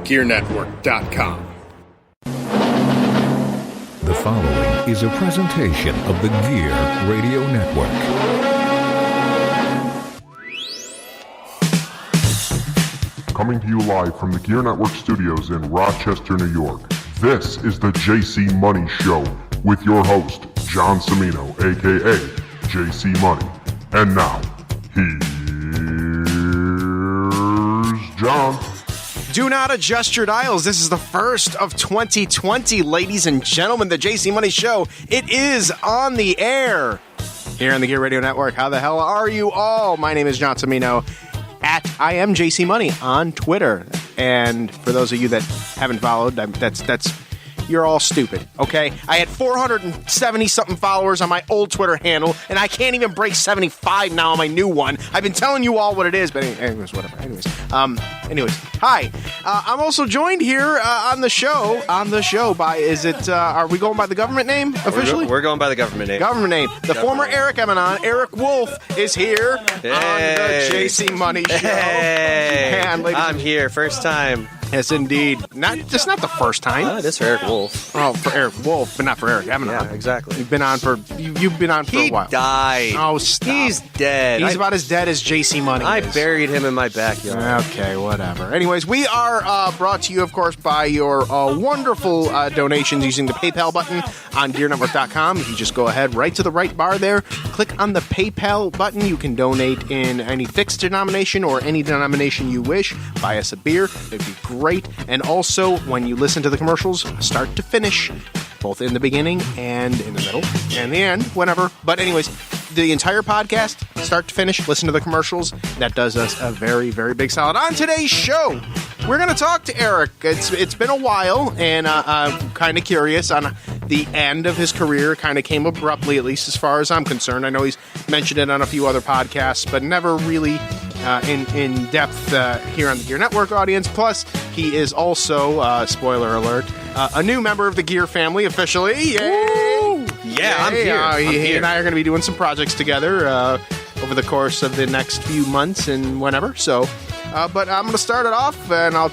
GearNetwork.com. The following is a presentation of the Gear Radio Network. Coming to you live from the Gear Network studios in Rochester, New York. This is the JC Money Show with your host, John Cimino, a.k.a. JC Money. And now, here's John. Do not adjust your dials. This is the first of 2020, ladies and gentlemen. The JC Money Show. It is on the air here on the Gear Radio Network. How the hell are you all? My name is John Cimino at I am JC Money on Twitter. And for those of you that haven't followed, that's you're all stupid, okay? I had 470-something followers on my old Twitter handle, and I can't even break 75 now on my new one. I've been telling you all what it is, but anyways, whatever. Anyways, hi. I'm also joined here on the show by, are we going by the government name officially? We're going by the government name. The former Eric Emanon, Eric Wolfe, is here on the JC Money Show. Hey, And I'm here, first time. Yes, indeed. Not the first time. It is for Eric Wolfe. Oh, for Eric Wolfe, but not for Eric Emanon. Yeah, exactly. You've been on for a while. He died. Oh, stop. He's dead. He's about as dead as JC Money I is. buried him in my backyard. Okay, whatever. Anyways, we are brought to you, of course, by your wonderful donations using the PayPal button on GearNetwork.com. If you just go ahead right to the right bar there, click on the PayPal button. You can donate in any fixed denomination or any denomination you wish. Buy us a beer. It'd be great. And also, when you listen to the commercials, start to finish, both in the beginning and in the middle and the end, whenever. But anyways, the entire podcast, start to finish, listen to the commercials. That does us a very, very big solid. On today's show, we're going to talk to Eric. It's been a while, and I'm kind of curious on the end of his career. Kind of came abruptly, at least as far as I'm concerned. I know he's mentioned it on a few other podcasts, but never really in depth here on the Gear Network audience. Plus, he is also, spoiler alert, a new member of the Gear family officially. Yay! Yeah, I'm here. He and I are going to be doing some projects together over the course of the next few months and whenever. So, but I'm going to start it off, and I'll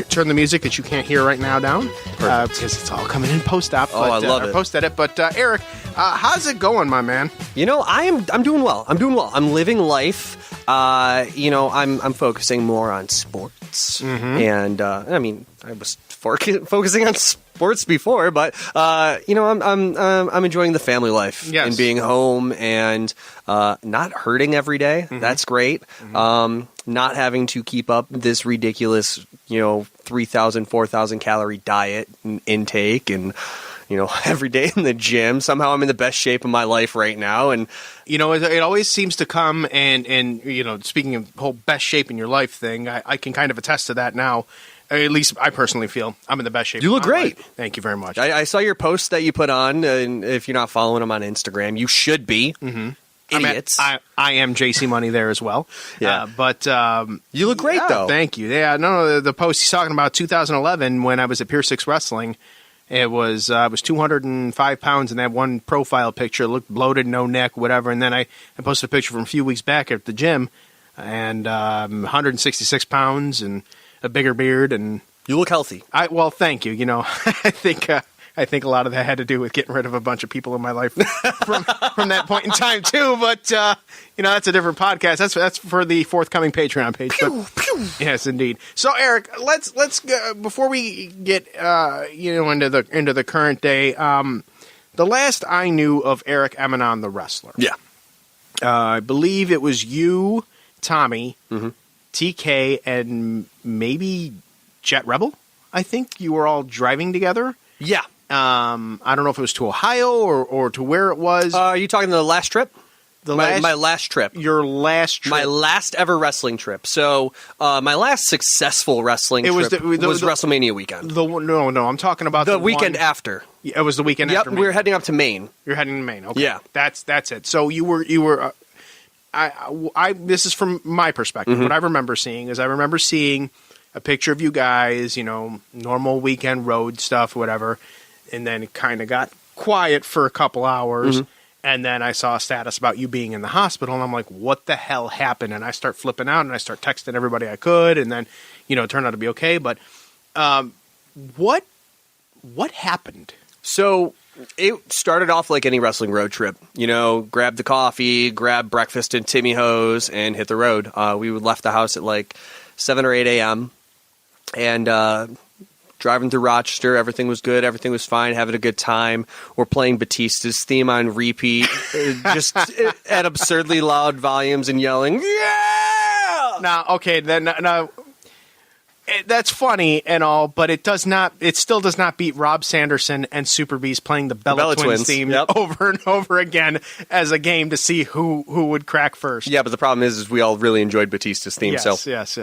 turn the music that you can't hear right now down because it's all coming in post-op. Oh, I love it. Post-edit. But Eric, how's it going, my man? You know, I'm doing well. I'm living life. I'm focusing more on sports, and I was focusing on sports before, but I'm enjoying the family life and being home and not hurting every day. That's great. Not having to keep up this ridiculous, 3,000, 4,000 calorie diet and intake and. Every day in the gym. Somehow I'm in the best shape of my life right now. And, it always seems to come and speaking of the whole best shape in your life thing, I can kind of attest to that now. At least I personally feel I'm in the best shape. You look great. Life. Thank you very much. I saw your post that you put on, and if you're not following him on Instagram, you should be. Idiots. I am JC Money there as well. Yeah. But you look great, though. Thank you. Yeah, no, the post he's talking about 2011 when I was at Pier 6 Wrestling. It was I was 205 pounds, and that one profile picture looked bloated, no neck, whatever. And then I posted a picture from a few weeks back at the gym, and 166 pounds and a bigger beard. And you look healthy. Well, thank you. I think a lot of that had to do with getting rid of a bunch of people in my life from that point in time too. But that's a different podcast. That's for the forthcoming Patreon page. Yes, indeed. So Eric, let's go, before we get into the current day. The last I knew of Eric Emanon, the wrestler. Yeah, I believe it was you, Tommy, TK, and maybe Jet Rebel. I think you were all driving together. Yeah. I don't know if it was to Ohio or to where it was. Are you talking the last trip? My last trip. Your last trip. My last ever wrestling trip. So my last successful wrestling trip was WrestleMania weekend. No, I'm talking about the weekend after. It was the weekend after. Yep, we were heading up to Maine. You're heading to Maine. Okay. Yeah. That's it. So you were I this is from my perspective. What I remember seeing is a picture of you guys, normal weekend road stuff, whatever. And then it kind of got quiet for a couple hours. And then I saw a status about you being in the hospital, and I'm like, what the hell happened? And I start flipping out, and I start texting everybody I could, and then, it turned out to be okay. But What happened? So it started off like any wrestling road trip. Grab the coffee, grab breakfast in Timmy Ho's, and hit the road. We left the house at like 7 or 8 a.m. and driving through Rochester. Everything was good. Everything was fine. Having a good time. We're playing Batista's theme on repeat, just at absurdly loud volumes and yelling, "Yeah!" Now, that's funny and all, but it still does not beat Rob Sanderson and Super Beast playing the Bella Twins theme over and over again as a game to see who would crack first. Yeah, but the problem is we all really enjoyed Batista's theme. Yes.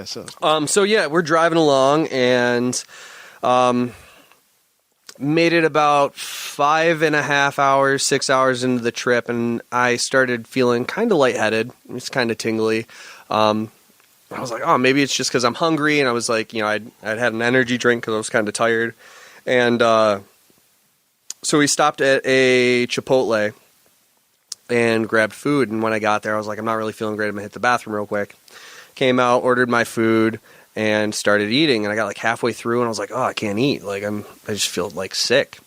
So yeah, we're driving along and made it about 5.5 hours, 6 hours into the trip, and I started feeling kind of lightheaded. It was kind of tingly. I was like, oh, maybe it's just because I'm hungry. And I was like, I'd had an energy drink because I was kind of tired. And so we stopped at a Chipotle and grabbed food. And when I got there, I was like, I'm not really feeling great. I'm going to hit the bathroom real quick. Came out, ordered my food, and started eating. And I got like halfway through, and I was like, oh, I can't eat. Like I just feel like sick.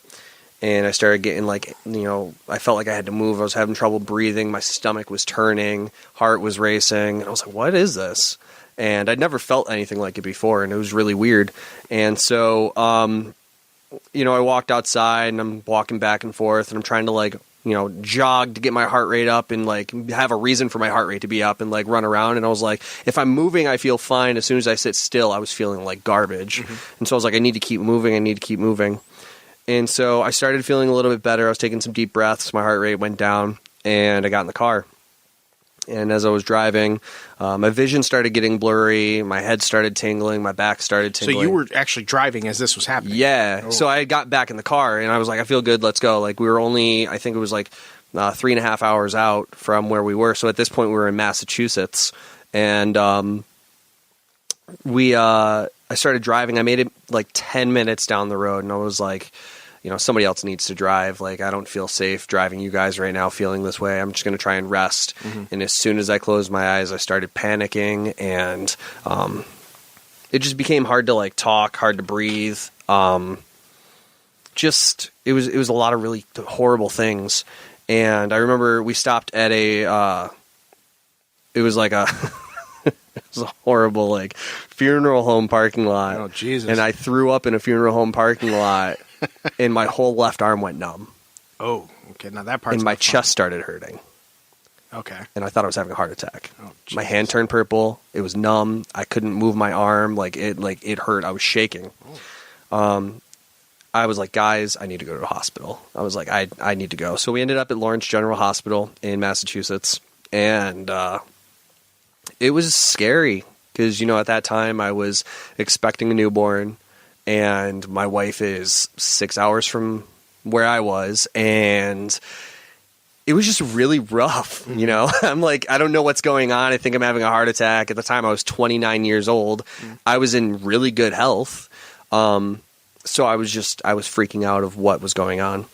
And I started getting like, I felt like I had to move. I was having trouble breathing. My stomach was turning. Heart was racing. And I was like, what is this? And I'd never felt anything like it before, and it was really weird. And so, I walked outside, and I'm walking back and forth, and I'm trying to, like, jog to get my heart rate up and, like, have a reason for my heart rate to be up and, like, run around. And I was like, if I'm moving, I feel fine. As soon as I sit still, I was feeling like garbage. Mm-hmm. And so I was like, I need to keep moving. And so I started feeling a little bit better. I was taking some deep breaths. My heart rate went down, and I got in the car. And as I was driving, my vision started getting blurry. My head started tingling. My back started tingling. So you were actually driving as this was happening? Yeah. Oh. So I got back in the car, and I was like, I feel good. Let's go. Like, we were only, I think it was like 3.5 hours out from where we were. So at this point, we were in Massachusetts. And I started driving. I made it like 10 minutes down the road, and I was like, somebody else needs to drive. Like, I don't feel safe driving you guys right now feeling this way. I'm just going to try and rest. Mm-hmm. And as soon as I closed my eyes, I started panicking, and it just became hard to, like, talk, hard to breathe. It was a lot of really horrible things. And I remember we stopped at it was a horrible, like, funeral home parking lot. Oh, Jesus. And I threw up in a funeral home parking lot. And my whole left arm went numb. Oh, okay. Now that part. And my chest started hurting. Okay. And I thought I was having a heart attack. Oh, my hand turned purple. It was numb. I couldn't move my arm. It hurt. I was shaking. Oh. I was like, guys, I need to go to the hospital. I was like, I need to go. So we ended up at Lawrence General Hospital in Massachusetts, and it was scary because at that time I was expecting a newborn. And my wife is 6 hours from where I was, and it was just really rough, I'm like, I don't know what's going on. I think I'm having a heart attack. At the time, I was 29 years old. I was in really good health. So I was freaking out of what was going on.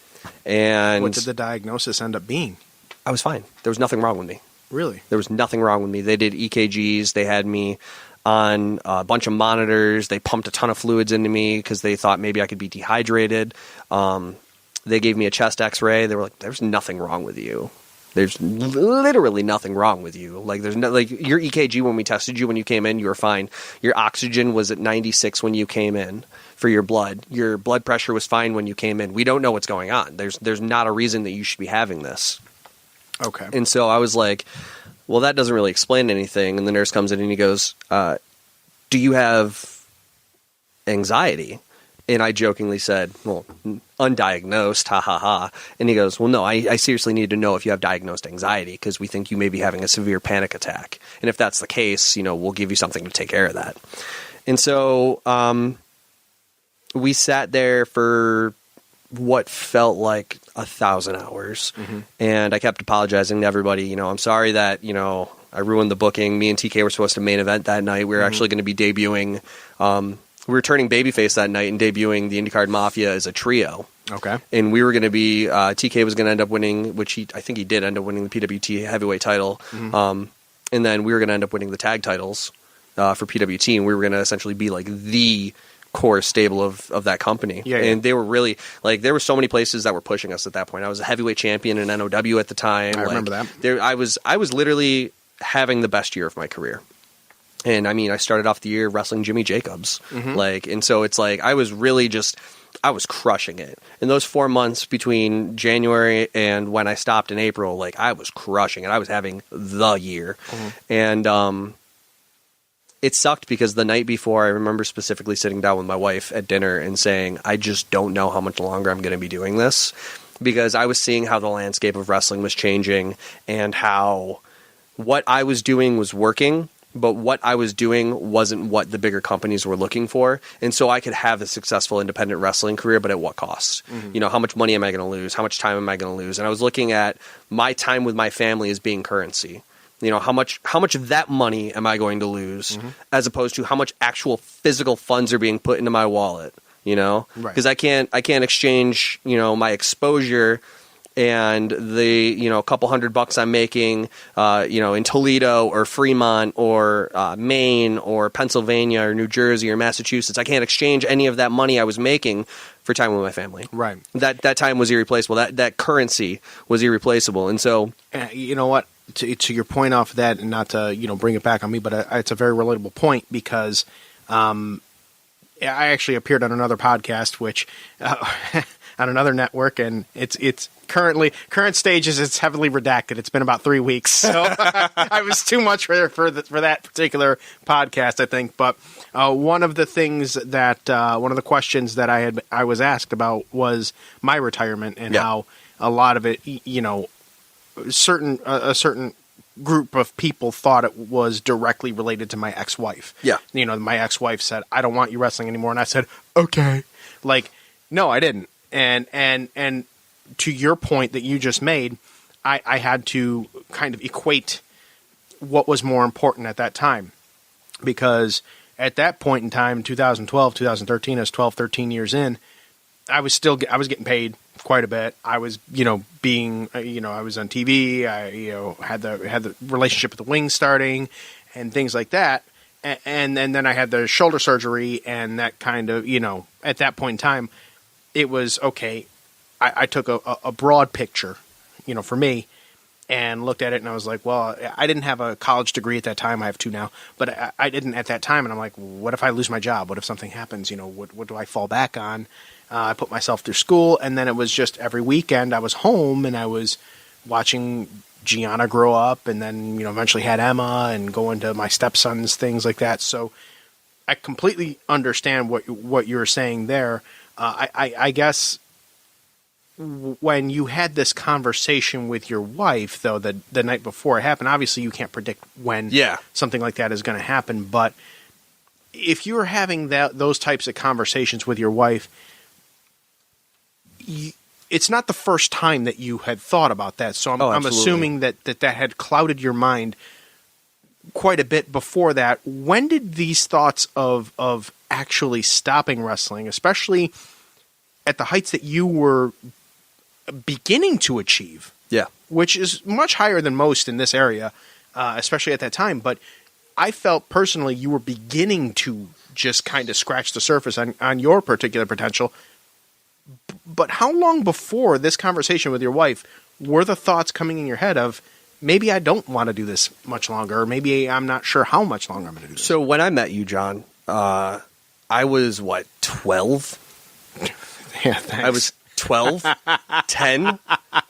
And what did the diagnosis end up being? I was fine. There was nothing wrong with me. Really? There was nothing wrong with me. They did EKGs. They had me on a bunch of monitors. They pumped a ton of fluids into me because they thought maybe I could be dehydrated. They gave me a chest x-ray. They were like, there's nothing wrong with you. There's literally nothing wrong with you. Like, there's no, like, your EKG when we tested you when you came in, you were fine. Your oxygen was at 96 when you came in for your blood. Your blood pressure was fine when you came in. We don't know what's going on. There's not a reason that you should be having this. Okay. And so I was like, well, that doesn't really explain anything. And the nurse comes in and he goes, do you have anxiety? And I jokingly said, well, undiagnosed, ha ha ha. And he goes, well, no, I seriously need to know if you have diagnosed anxiety because we think you may be having a severe panic attack. And if that's the case, we'll give you something to take care of that. And so we sat there for what felt like 1,000 hours. Mm-hmm. And I kept apologizing to everybody. I'm sorry that, I ruined the booking. Me and TK were supposed to main event that night. We were actually going to be debuting. We were turning babyface that night and debuting the IndyCar Mafia as a trio. Okay. And we were going to be, TK was going to end up winning, which I think he did end up winning the PWT heavyweight title. Mm-hmm. And then we were going to end up winning the tag titles for PWT. And we were going to essentially be like the core stable of that company. Yeah. And they were really, like, there were so many places that were pushing us at that point. I was a heavyweight champion in NOW at the time. I remember that. I was literally having the best year of my career. And I mean, I started off the year wrestling Jimmy Jacobs. And so it's like, I was crushing it. In those 4 months between January and when I stopped in April, like, I was crushing it. I was having the year. And it sucked because the night before, I remember specifically sitting down with my wife at dinner and saying, I just don't know how much longer I'm going to be doing this, because I was seeing how the landscape of wrestling was changing and how what I was doing was working, but what I was doing wasn't what the bigger companies were looking for. And so I could have a successful independent wrestling career, but at what cost? You know, how much money am I going to lose? How much time am I going to lose? And I was looking at my time with my family as being currency. You know, how much of that money am I going to lose, as opposed to how much actual physical funds are being put into my wallet, you know? Because I can't exchange, you know, my exposure and the, you know, a couple $100 I'm making, you know, in Toledo or Fremont or Maine or Pennsylvania or New Jersey or Massachusetts. I can't exchange any of that money I was making for time with my family. Right. That time was irreplaceable. That currency was irreplaceable. And so, you know what? To your point off of that, and not to, you know, bring it back on me, but it's a very relatable point, because I actually appeared on another podcast, which on another network, and it's current stages, it's heavily redacted. It's been about 3 weeks, so I was too much for that particular podcast, I think. But one of the things that one of the questions that I was asked about was my retirement, and how a lot of it, you know, a certain group of people thought it was directly related to my ex-wife. Yeah. You know, my ex-wife said, I don't want you wrestling anymore. And I said, okay. Like, no, I didn't. And to your point that you just made, I had to kind of equate what was more important at that time. Because at that point in time, 2012, 2013, I was 12, 13 years in, I was getting paid quite a bit. I was, you know, I was on TV. I, you know, had the relationship with the Wings starting and things like that. And then I had the shoulder surgery, and that kind of, you know, at that point in time, it was okay. I took a broad picture, you know, for me, and looked at it, and I was like, well, I didn't have a college degree at that time. I have two now, but I didn't at that time. And I'm like, what if I lose my job? What if something happens? You know, what do I fall back on? I put myself through school, and then it was just every weekend I was home, and I was watching Gianna grow up, and then, you know, eventually had Emma, and going to my stepsons, things like that. So I completely understand what you were saying there. I guess when you had this conversation with your wife, though, the night before it happened, obviously you can't predict when something like that is going to happen. But if you were having those types of conversations with your wife, it's not the first time that you had thought about that. So I'm assuming that had clouded your mind quite a bit before that. When did these thoughts of actually stopping wrestling, especially at the heights that you were beginning to achieve, which is much higher than most in this area, especially at that time, but I felt personally you were beginning to just kind of scratch the surface on your particular potential. But how long before this conversation with your wife were the thoughts coming in your head of, maybe I don't want to do this much longer, or maybe I'm not sure how much longer I'm going to do this? So when I met you, John, I was, 12? Yeah, thanks. I was 12, 10.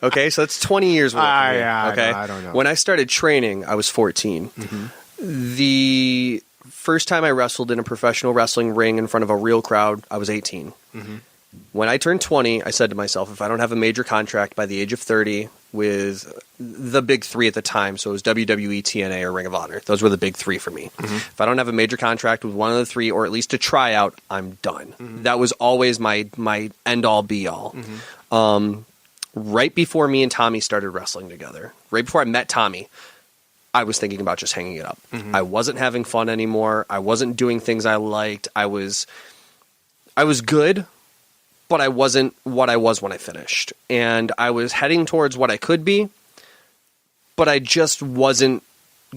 Okay, so that's 20 years worth of me. Okay? I don't know. When I started training, I was 14. The first time I wrestled in a professional wrestling ring in front of a real crowd, I was 18. When I turned 20, I said to myself, if I don't have a major contract by the age of 30 with the big three at the time, so it was WWE, TNA, or Ring of Honor. Those were the big three for me. If I don't have a major contract with one of the three, or at least a tryout, I'm done. That was always my end-all, be-all. Right before me and Tommy started wrestling together, right before I met Tommy, I was thinking about just hanging it up. I wasn't having fun anymore. I wasn't doing things I liked. I was good, but I wasn't what I was when I finished. And I was heading towards what I could be, but I just wasn't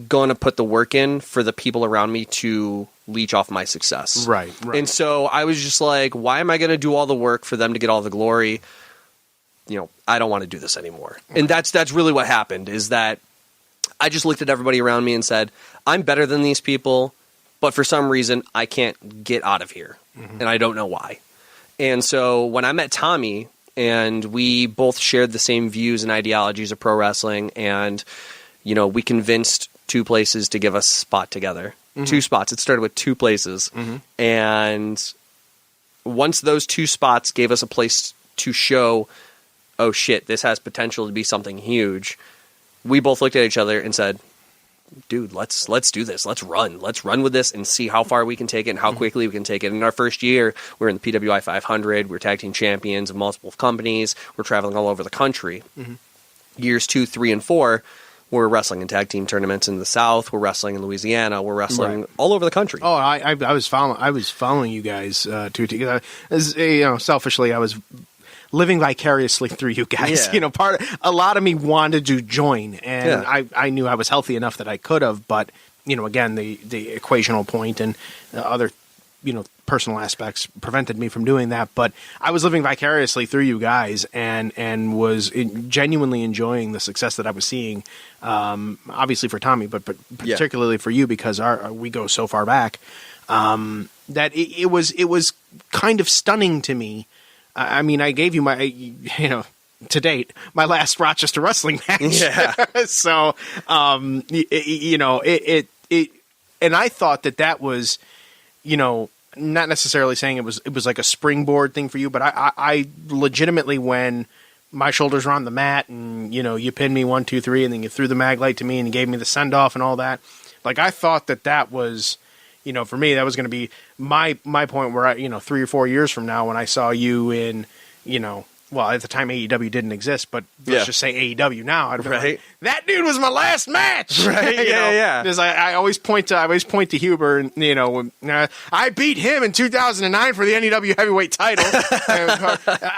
going to put the work in for the people around me to leech off my success. Right. And so I was just like, why am I going to do all the work for them to get all the glory? I don't want to do this anymore. And that's really what happened, is that I just looked at everybody around me and said, I'm better than these people, but for some reason I can't get out of here. And I don't know why. And so when I met Tommy, and we both shared the same views and ideologies of pro wrestling, and we convinced 2 places to give us a spot together. 2 spots. It started with 2 places. And once those 2 spots gave us a place to show, oh shit, this has potential to be something huge, we both looked at each other and said, dude, let's do this. Let's run with this and see how far we can take it and how quickly we can take it. In our first year, we were in the PWI 500. We're tag team champions of multiple companies. We're traveling all over the country. Years 2, 3, and 4, we're wrestling in tag team tournaments in the South. We're wrestling in Louisiana. We're wrestling all over the country. Oh, I was following you guys too. Selfishly, I was living vicariously through you guys. Yeah. A lot of me wanted to join, and I knew I was healthy enough that I could have, but again, the equational point and other personal aspects prevented me from doing that. But I was living vicariously through you guys, and was genuinely enjoying the success that I was seeing. Obviously for Tommy, but particularly for you, because we go so far back. That it was kind of stunning to me. I mean, I gave you my, to date, my last Rochester wrestling match. Yeah. So, and I thought that was, not necessarily saying it was like a springboard thing for you, but I legitimately, when my shoulders were on the mat and, you pinned me 1, 2, 3, and then you threw the mag light to me and you gave me the send off and all that. Like, I thought that was, for me, that was going to be my point where 3 or 4 years from now, when I saw you in, well, at the time AEW didn't exist, but let's just say AEW now. I'd be like, that dude was my last match. Right? Yeah. Because I always point to Huber, and I beat him in 2009 for the NEW heavyweight title,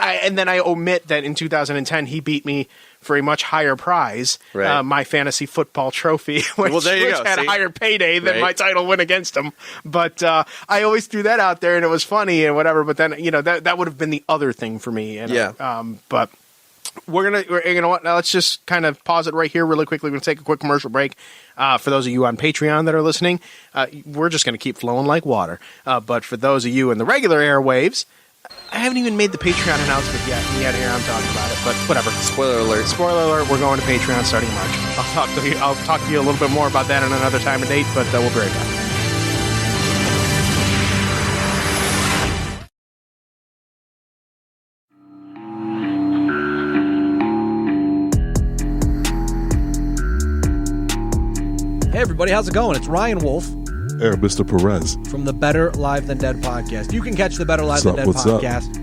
and then I omit that in 2010 he beat me for a much higher prize, my fantasy football trophy, which had a higher payday than my title win against him. But I always threw that out there, and it was funny and whatever. But then that would have been the other thing for me. And, but we're gonna now let's just kind of pause it right here really quickly. We're gonna take a quick commercial break. For those of you on Patreon that are listening, we're just gonna keep flowing like water. But for those of you in the regular airwaves, I haven't even made the Patreon announcement yet. Here I'm talking about it, but whatever. Spoiler alert! We're going to Patreon starting March. I'll talk to you a little bit more about that in another time and date, but we'll be right back. Hey everybody, how's it going? It's Ryan Wolfe And Mr. Perez. from the Better Live Than Dead podcast. You can catch the Better Live Than Dead podcast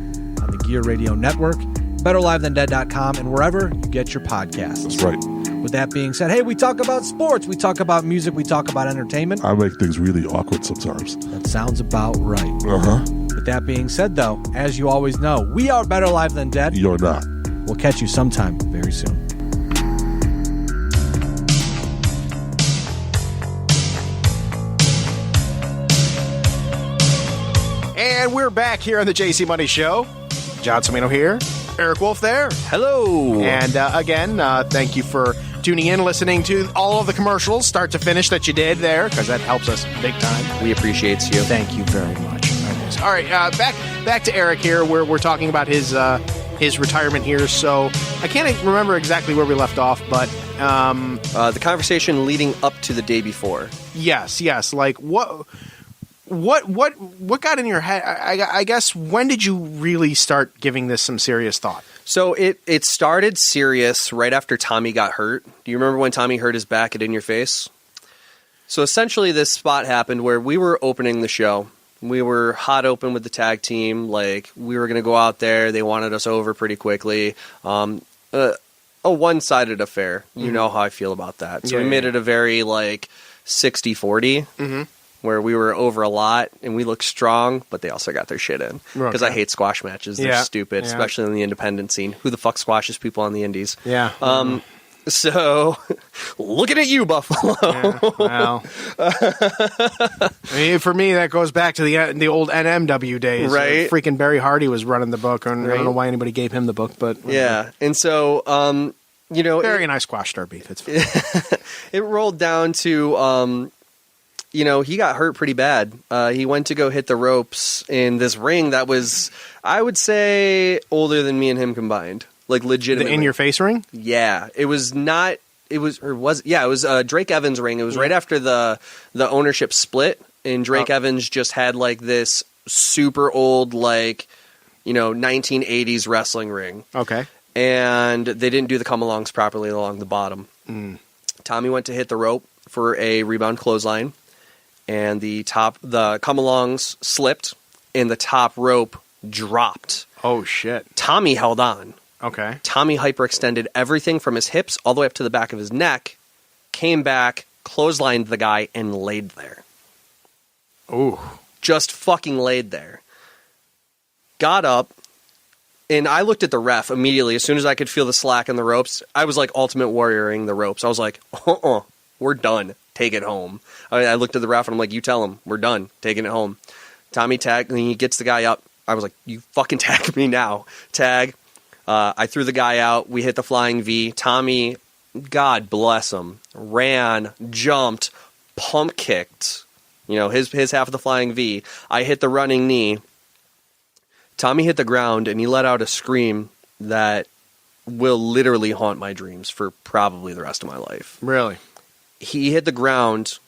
on the Gear Radio Network, BetterLiveThanDead.com, and wherever you get your podcasts. That's right. With that being said, hey, we talk about sports, we talk about music, we talk about entertainment. I make things really awkward sometimes. That sounds about right. Uh-huh. With that being said, though, as you always know, we are Better Live Than Dead. You're not. We'll catch you sometime very soon. And we're back here on the JC Money Show. John Cimino here. Eric Wolfe there. Hello. And again, thank you for tuning in, listening to all of the commercials, start to finish, that you did there, because that helps us big time. We appreciate you. Thank you very much. All right, back to Eric here. We're talking about his retirement here. So I can't remember exactly where we left off, but The conversation leading up to the day before. Yes. Like what got in your head? I guess, when did you really start giving this some serious thought? So it started serious right after Tommy got hurt. Do you remember when Tommy hurt his back at In Your Face? So essentially this spot happened where we were opening the show. We were hot open with the tag team. Like, we were going to go out there. They wanted us over pretty quickly. A one-sided affair. You know how I feel about that. So we made it a very, 60-40, where we were over a lot, and we looked strong, but they also got their shit in. Because I hate squash matches. They're stupid, especially in the independent scene. Who the fuck squashes people on the indies? Yeah. So, looking at you, Buffalo. Yeah, well, I mean, for me, that goes back to the old NMW days. Right. Freaking Barry Hardy was running the book. And I don't know why anybody gave him the book, but whatever. Yeah. And so, Barry and I squashed our beef. It's fine. It rolled down to, he got hurt pretty bad. He went to go hit the ropes in this ring that was, I would say, older than me and him combined. Like, legitimately. The in-your-face ring? Yeah. It was Drake Evans' ring. It was right after the ownership split, and Drake Evans just had, like, this super old, 1980s wrestling ring. Okay. And they didn't do the come-alongs properly along the bottom. Tommy went to hit the rope for a rebound clothesline, and the come-alongs slipped, and the top rope dropped. Oh, shit. Tommy held on. Okay. Tommy hyperextended everything from his hips all the way up to the back of his neck, came back, clotheslined the guy, and laid there. Ooh. Just fucking laid there. Got up, and I looked at the ref immediately. As soon as I could feel the slack in the ropes, I was like Ultimate Warrioring the ropes. I was like, we're done. Take it home. I looked at the ref, and I'm like, you tell him. We're done. Taking it home. Tommy tagged, and he gets the guy up. I was like, you fucking tag me now. Tag. I threw the guy out. We hit the flying V. Tommy, God bless him, ran, jumped, pump kicked. His half of the flying V. I hit the running knee. Tommy hit the ground, and he let out a scream that will literally haunt my dreams for probably the rest of my life. Really? He hit the ground,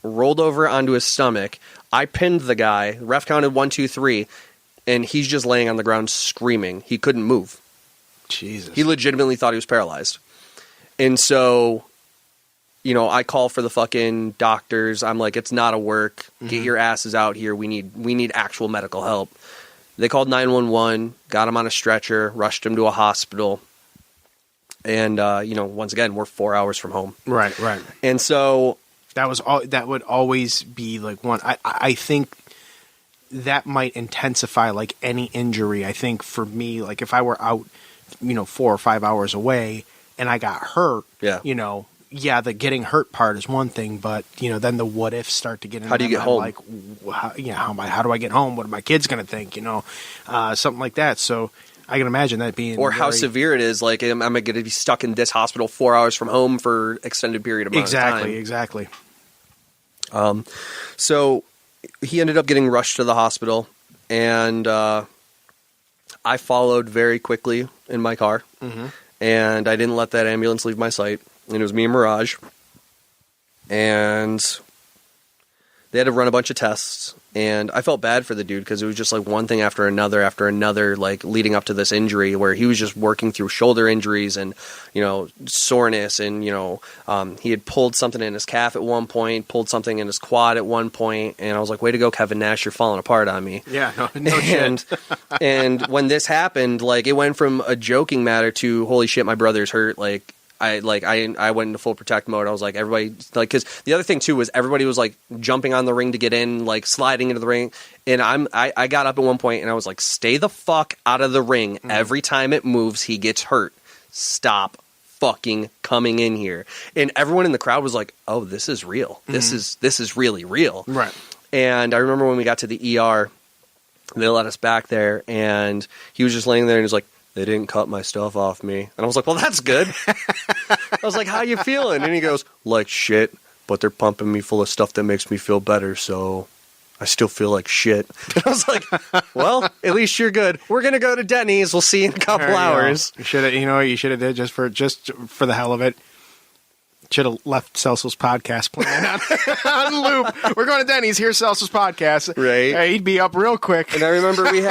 rolled over onto his stomach. I pinned the guy. Ref counted 1, 2, 3, and he's just laying on the ground screaming. He couldn't move. Jesus. He legitimately thought he was paralyzed. And so, I call for the fucking doctors. I'm like, it's not a work. Get your asses out here. We need actual medical help. They called 911, got him on a stretcher, rushed him to a hospital. And, once again, we're 4 hours from home. Right. And so that would always be like one. I think that might intensify like any injury. I think for me, like if I were out, 4 or 5 hours away and I got hurt, the getting hurt part is one thing, but then the what ifs start to get in. How do you get home? Like, how do I get home? What are my kids going to think? Something like that. So I can imagine that being how severe it is. Like, am I going to be stuck in this hospital 4 hours from home for extended period of time? Exactly. So he ended up getting rushed to the hospital, and I followed very quickly in my car, and I didn't let that ambulance leave my sight. And it was me and Mirage, and they had to run a bunch of tests, and I felt bad for the dude because it was just like one thing after another, like leading up to this injury where he was just working through shoulder injuries and, soreness, and, he had pulled something in his calf at one point, pulled something in his quad at one point, and I was like, way to go, Kevin Nash, you're falling apart on me. Yeah, no shit. And when this happened, like, it went from a joking matter to, holy shit, my brother's hurt, like, I went into full protect mode. I was like, everybody, like, because the other thing too was everybody was like jumping on the ring to get in, like sliding into the ring, and I got up at one point and I was like, stay the fuck out of the ring. Every time it moves, he gets hurt. Stop fucking coming in here. And everyone in the crowd was like, oh, this is real. This is really real. Right. And I remember when we got to the ER, they let us back there, and he was just laying there and he was like, they didn't cut my stuff off me. And I was like, well, that's good. I was like, how you feeling? And he goes, like shit, but they're pumping me full of stuff that makes me feel better, so I still feel like shit. And I was like, well, at least you're good. We're going to go to Denny's. We'll see you in a couple hours. You should have, what you should have did just for the hell of it. Should have left Celso's podcast playing on loop. We're going to Denny's. Here's Celso's podcast. Right. He'd be up real quick. And I remember we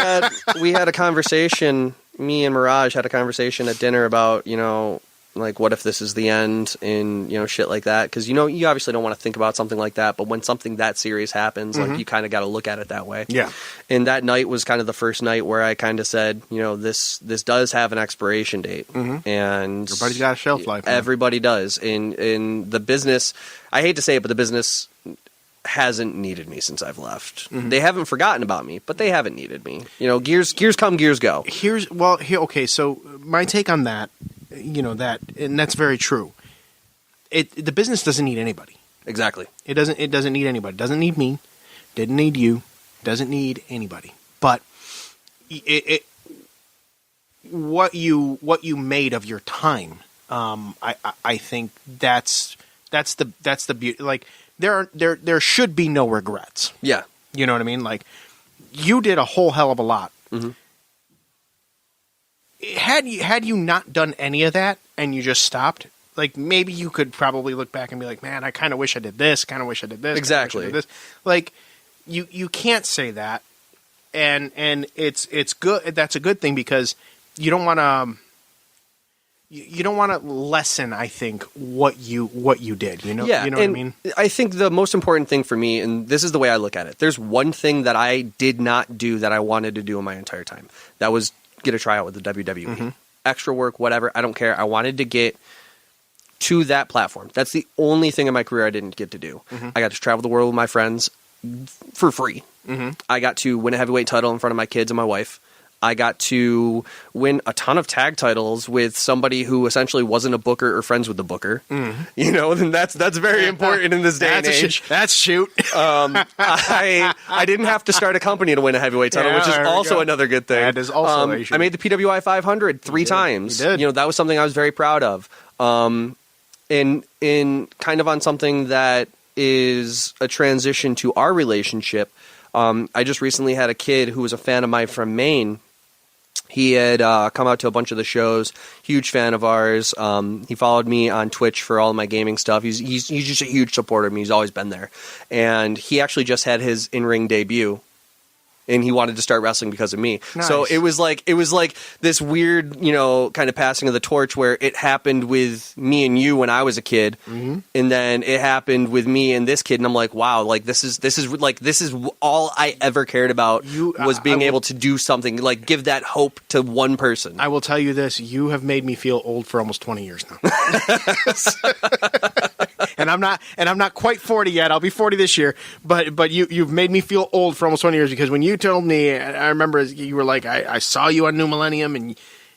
had a conversation. Me and Mirage had a conversation at dinner about, like, what if this is the end and, shit like that. Because, you obviously don't want to think about something like that. But when something that serious happens, like, you kind of got to look at it that way. Yeah. And that night was kind of the first night where I kind of said, this does have an expiration date. And everybody's got a shelf life. Man. Everybody does. In the business, I hate to say it, but the business hasn't needed me since I've left. They haven't forgotten about me, but they haven't needed me. Gears come, gears go. Okay, so my take on that and that's very true. The business doesn't need anybody. Exactly. It doesn't need anybody. It doesn't need me. Didn't need you. Doesn't need anybody. But what you made of your time, I think that's the beauty. Like there should be no regrets. Yeah. You know what I mean? Like you did a whole hell of a lot. Mm-hmm. Had you not done any of that and you just stopped, like maybe you could probably look back and be like, man, I kind of wish I did this. Kind of wish I did this. Exactly. This. Like you can't say that, and it's good. That's a good thing because you don't want to lessen, I think, what you did. You know what I mean? I think the most important thing for me, and this is the way I look at it, there's one thing that I did not do that I wanted to do in my entire time. That was get a tryout with the WWE. Mm-hmm. Extra work, whatever, I don't care. I wanted to get to that platform. That's the only thing in my career I didn't get to do. Mm-hmm. I got to travel the world with my friends for free. Mm-hmm. I got to win a heavyweight title in front of my kids and my wife. I got to win a ton of tag titles with somebody who essentially wasn't a booker or friends with the booker. Mm. You know, and that's very important in this day and age. That's shoot. I didn't have to start a company to win a heavyweight title, which is also another good thing. That is also I made the PWI 500 three times. You did. You know, that was something I was very proud of. In kind of on something that is a transition to our relationship, I just recently had a kid who was a fan of mine from Maine. He had come out to a bunch of the shows, huge fan of ours. He followed me on Twitch for all of my gaming stuff. He's just a huge supporter of me. He's always been there. And he actually just had his in-ring debut. And he wanted to start wrestling because of me. Nice. So it was like this weird, kind of passing of the torch where it happened with me and you when I was a kid, mm-hmm. and then it happened with me and this kid, and I'm like, wow, like this is all I ever cared about was being able to do something, like give that hope to one person. I will tell you this: you have made me feel old for almost 20 years now. And I'm not quite 40 yet. I'll be 40 this year. But you've made me feel old for almost 20 years because when you told me, I remember you were like, I saw you on New Millennium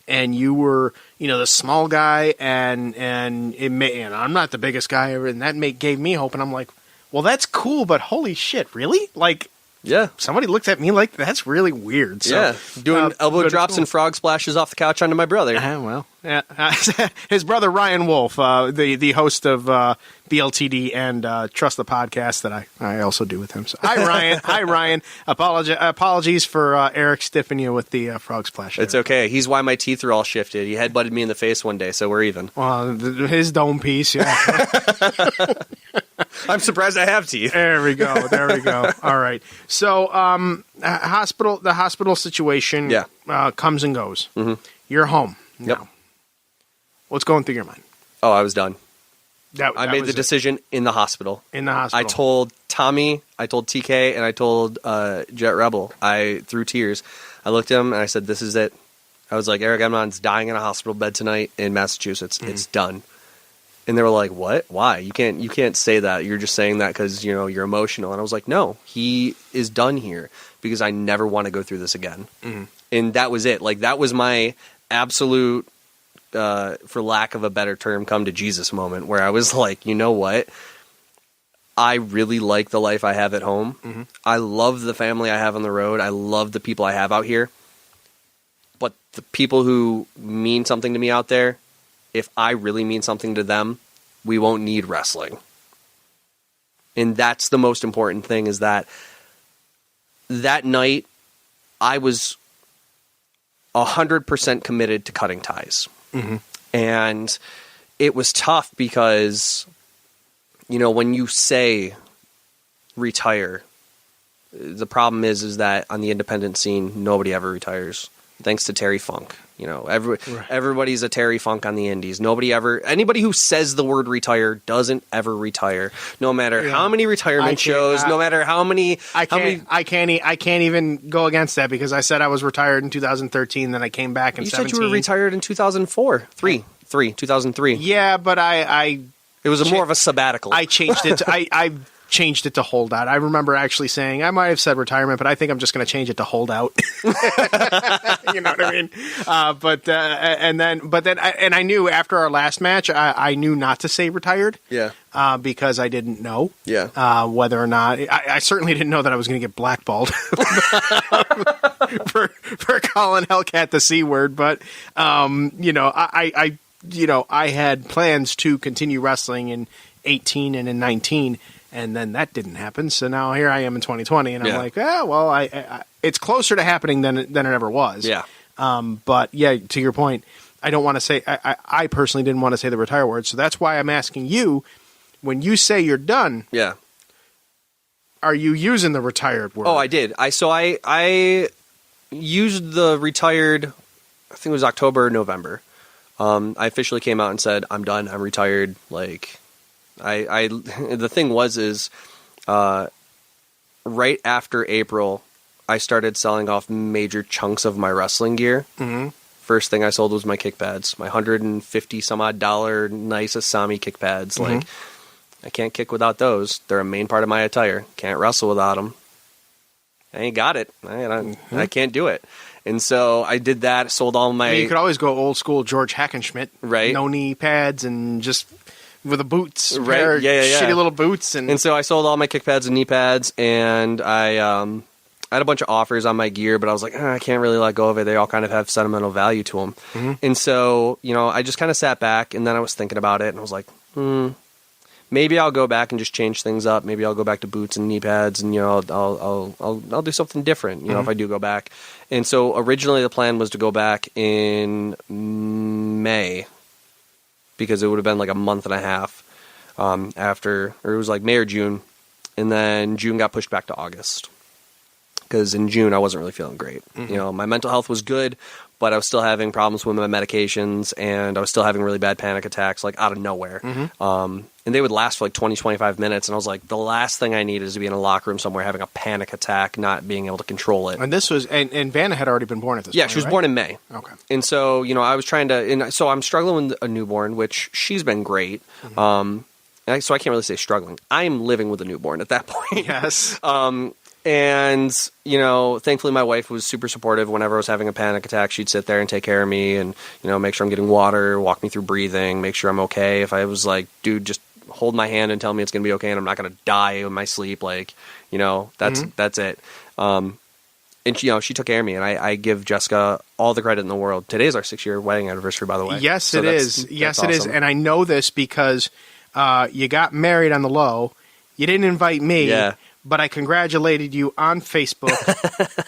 and you were, the small guy and I'm not the biggest guy ever, and that gave me hope. And I'm like, well, that's cool, but holy shit, really? Like, yeah, somebody looked at me like that's really weird. So, yeah, doing elbow drops and frog splashes off the couch onto my brother. His brother Ryan Wolfe, the host of BLTD and Trust the Podcast that I also do with him. So hi Ryan. Apologies for Eric stiffing you with the frog splash. It's okay. He's why my teeth are all shifted. He headbutted me in the face one day, so we're even. Well, his dome piece, yeah. I'm surprised I have teeth. There we go. All right. So, the hospital situation comes and goes. Mm-hmm. You're home now. Yep. What's going through your mind? Oh, I was done. I made the decision in the hospital. In the hospital. I told Tommy, I told TK, and I told Jet Rebel. Through tears, I looked at him and I said, "This is it." I was like, "Eric Emanon's dying in a hospital bed tonight in Massachusetts. Mm-hmm. It's done." And they were like, "What? Why? You can't say that. You're just saying that because you're emotional." And I was like, "No, he is done here because I never want to go through this again." Mm-hmm. And that was it. Like that was my absolute, for lack of a better term, come to Jesus moment where I was like, you know what? I really like the life I have at home. Mm-hmm. I love the family I have on the road. I love the people I have out here. But the people who mean something to me out there, if I really mean something to them, we won't need wrestling. And that's the most important thing, is that night I was 100% committed to cutting ties. Mm-hmm. And it was tough because, when you say retire, the problem is that on the independent scene, nobody ever retires. Thanks to Terry Funk. Everybody's a Terry Funk on the indies. Anybody who says the word retire doesn't ever retire. No matter how many retirement shows, no matter how many. I can't even go against that because I said I was retired in 2013, then I came back in 2017. You said you were retired in 2004. 2003. Yeah, but it was more of a sabbatical. I changed it. changed it to holdout. I remember actually saying, I might have said retirement, but I think I'm just going to change it to holdout. You know what I mean? And I knew after our last match, I knew not to say retired. Yeah. Because I didn't know. Yeah. Whether or not I certainly didn't know that I was going to get blackballed for calling Hellcat the C word. But I had plans to continue wrestling in 18 and in 19. And then that didn't happen. So now here I am in 2020, and I'm like, I it's closer to happening than it ever was. Yeah. But yeah, to your point, I don't want to say. I personally didn't want to say the retire word, so that's why I'm asking you. When you say you're done, are you using the retired word? Oh, I did. I used the retired. I think it was October or November. I officially came out and said, I'm done. I'm retired. Like. The thing was right after April, I started selling off major chunks of my wrestling gear. Mm-hmm. First thing I sold was my kick pads, my $150 some odd nice Asami kick pads. Mm-hmm. Like, I can't kick without those. They're a main part of my attire. Can't wrestle without them. I ain't got it. I can't do it. And so I did that. Sold all my. You could always go old school George Hackenschmidt, right? No knee pads and just. With the boots, right? Yeah. Shitty little boots, and so I sold all my kick pads and knee pads, and I had a bunch of offers on my gear, but I was like, I can't really let go of it. They all kind of have sentimental value to them, and so I just kind of sat back, and then I was thinking about it, and I was like, maybe I'll go back and just change things up. Maybe I'll go back to boots and knee pads, and I'll do something different, if I do go back. And so originally the plan was to go back in May. Because it would have been like a month and a half after, or it was like May or June. And then June got pushed back to August. Because in June, I wasn't really feeling great. Mm-hmm. My mental health was good, but I was still having problems with my medications, and I was still having really bad panic attacks, like out of nowhere. Mm-hmm. And they would last for like 20, 25 minutes. And I was like, the last thing I need is to be in a locker room somewhere having a panic attack, not being able to control it. And this was, and Vanna had already been born at this point, she was born in May. Okay. And so, I was trying to, and so I'm struggling with a newborn, which she's been great. Mm-hmm. So I can't really say struggling. I'm living with a newborn at that point. Yes. And, thankfully my wife was super supportive. Whenever I was having a panic attack, she'd sit there and take care of me and, make sure I'm getting water, walk me through breathing, make sure I'm okay. If I was like, dude, just hold my hand and tell me it's going to be okay and I'm not going to die in my sleep, that's it. And, she took care of me, and I give Jessica all the credit in the world. Today's our 6-year wedding anniversary, by the way. Yes, so it is. Yes, awesome. It is. And I know this because you got married on the low. You didn't invite me. Yeah. But I congratulated you on Facebook,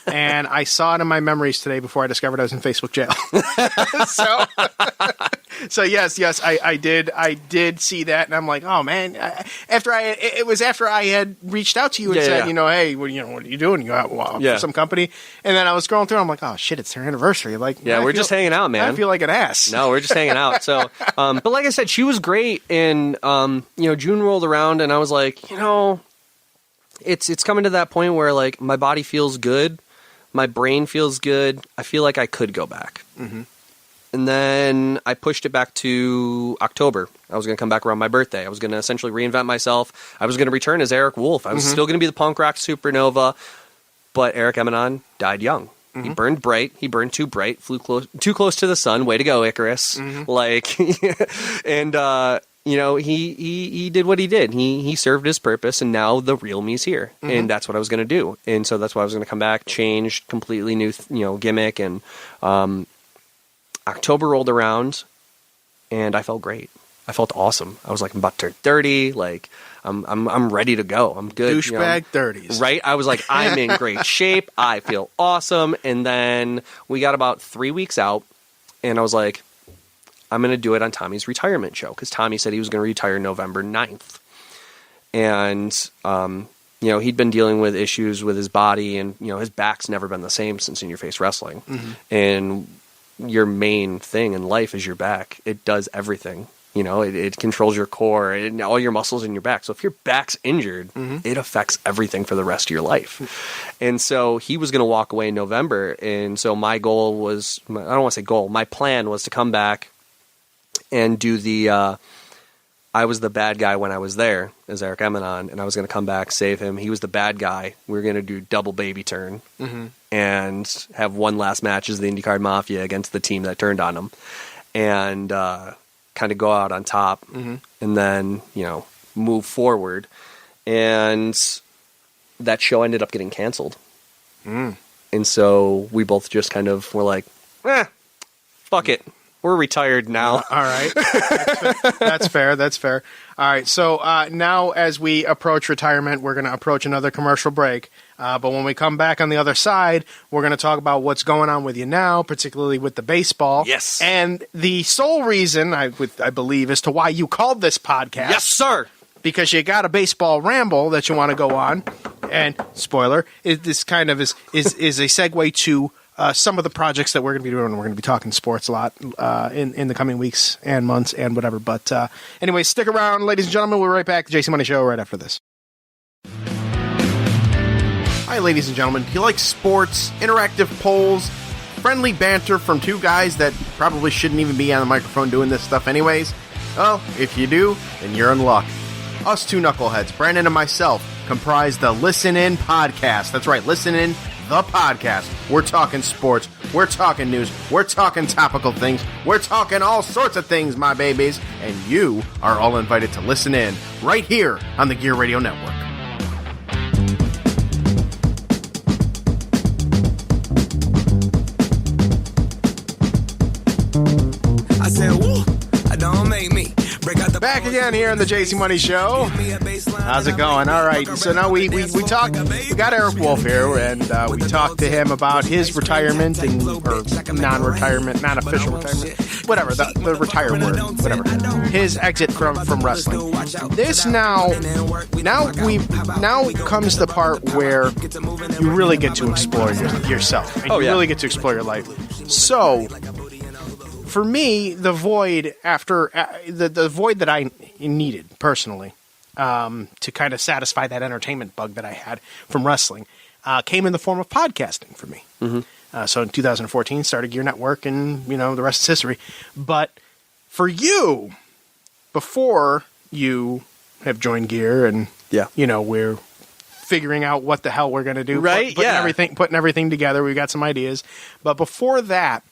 and I saw it in my memories today before I discovered I was in Facebook jail. So yes, I did see that, and I'm like, oh man. After I had reached out to you and said, hey, what are you doing? You out for some company? And then I was scrolling through, I'm like, oh shit, it's their anniversary. Like, we're just hanging out, man. I feel like an ass. No, we're just hanging out. So, but like I said, she was great, and June rolled around, and I was like, It's coming to that point where, like, my body feels good, my brain feels good, I feel like I could go back. Mm-hmm. And then I pushed it back to October. I was going to come back around my birthday. I was going to essentially reinvent myself. I was going to return as Eric Wolfe. I was still going to be the punk rock Supernova, but Eric Emanon died young. Mm-hmm. He burned bright. He burned too bright, flew too close to the sun. Way to go, Icarus. Mm-hmm. And... he did what he did. He served his purpose, and now the real me's here, and that's what I was going to do. And so that's why I was going to come back, change, completely new, gimmick. And October rolled around, and I felt great. I felt awesome. I was like, I'm about to turn 30. Like, I'm ready to go. I'm good. Douchebag 30s, right? I was like, I'm in great shape. I feel awesome. And then we got about 3 weeks out, and I was like, I'm going to do it on Tommy's retirement show, because Tommy said he was going to retire November 9th. And, he'd been dealing with issues with his body, and, his back's never been the same since In Your Face Wrestling. Mm-hmm. And your main thing in life is your back. It does everything. It controls your core and all your muscles in your back. So if your back's injured, it affects everything for the rest of your life. And so he was going to walk away in November. And so my goal was, I don't want to say goal, my plan was to come back and do the I was the bad guy when I was there as Eric Emanon, and I was going to come back, save him. He was the bad guy. We were going to do double baby turn and have one last match as the IndyCar Mafia against the team that turned on him, and kind of go out on top, and then move forward. And that show ended up getting canceled, and so we both just kind of were like, fuck it. We're retired now. All right. That's fair. That's fair. All right. So now as we approach retirement, we're going to approach another commercial break. But when we come back on the other side, we're going to talk about what's going on with you now, particularly with the baseball. Yes. And the sole reason, I believe, as to why you called this podcast. Yes, sir. Because you got a baseball ramble that you want to go on. And spoiler, this kind of is a segue to some of the projects that we're going to be doing. We're going to be talking sports a lot in the coming weeks and months and whatever. But anyway, stick around, ladies and gentlemen. We'll be right back. The JC Money Show right after this. Hi, ladies and gentlemen. Do you like sports, interactive polls, friendly banter from two guys that probably shouldn't even be on the microphone doing this stuff anyways? Well, if you do, then you're in luck. Us two knuckleheads, Brandon and myself, comprise the Listen In Podcast. That's right, Listen In, the podcast. We're talking sports, we're talking news, we're talking topical things, we're talking all sorts of things, my babies, and you are all invited to listen in right here on the Gear Radio Network. I said, woo, don't make me. Back again here on the JC Money Show. How's it going? All right. So now we talked. We got Eric Wolfe here, and we talked to him about his retirement or non-retirement, non-official retirement, whatever the retire word, whatever. His exit from wrestling. This now comes the part where you really get to explore yourself, and you really get to explore your life. So, for me, the void after the void that I needed personally to kind of satisfy that entertainment bug that I had from wrestling came in the form of podcasting for me. So in 2014, started Gear Network, and the rest is history. But for you, before you have joined Gear, and we're figuring out what the hell we're going to do, right? Putting everything together. We got some ideas, but before that.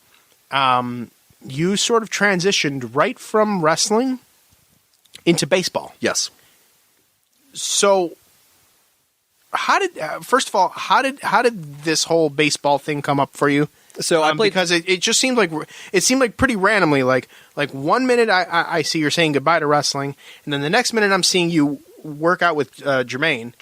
You sort of transitioned right from wrestling into baseball. Yes. So, how did this whole baseball thing come up for you? So I played because it just seemed like pretty randomly. Like 1 minute I see you're saying goodbye to wrestling, and then the next minute I'm seeing you work out with Jermaine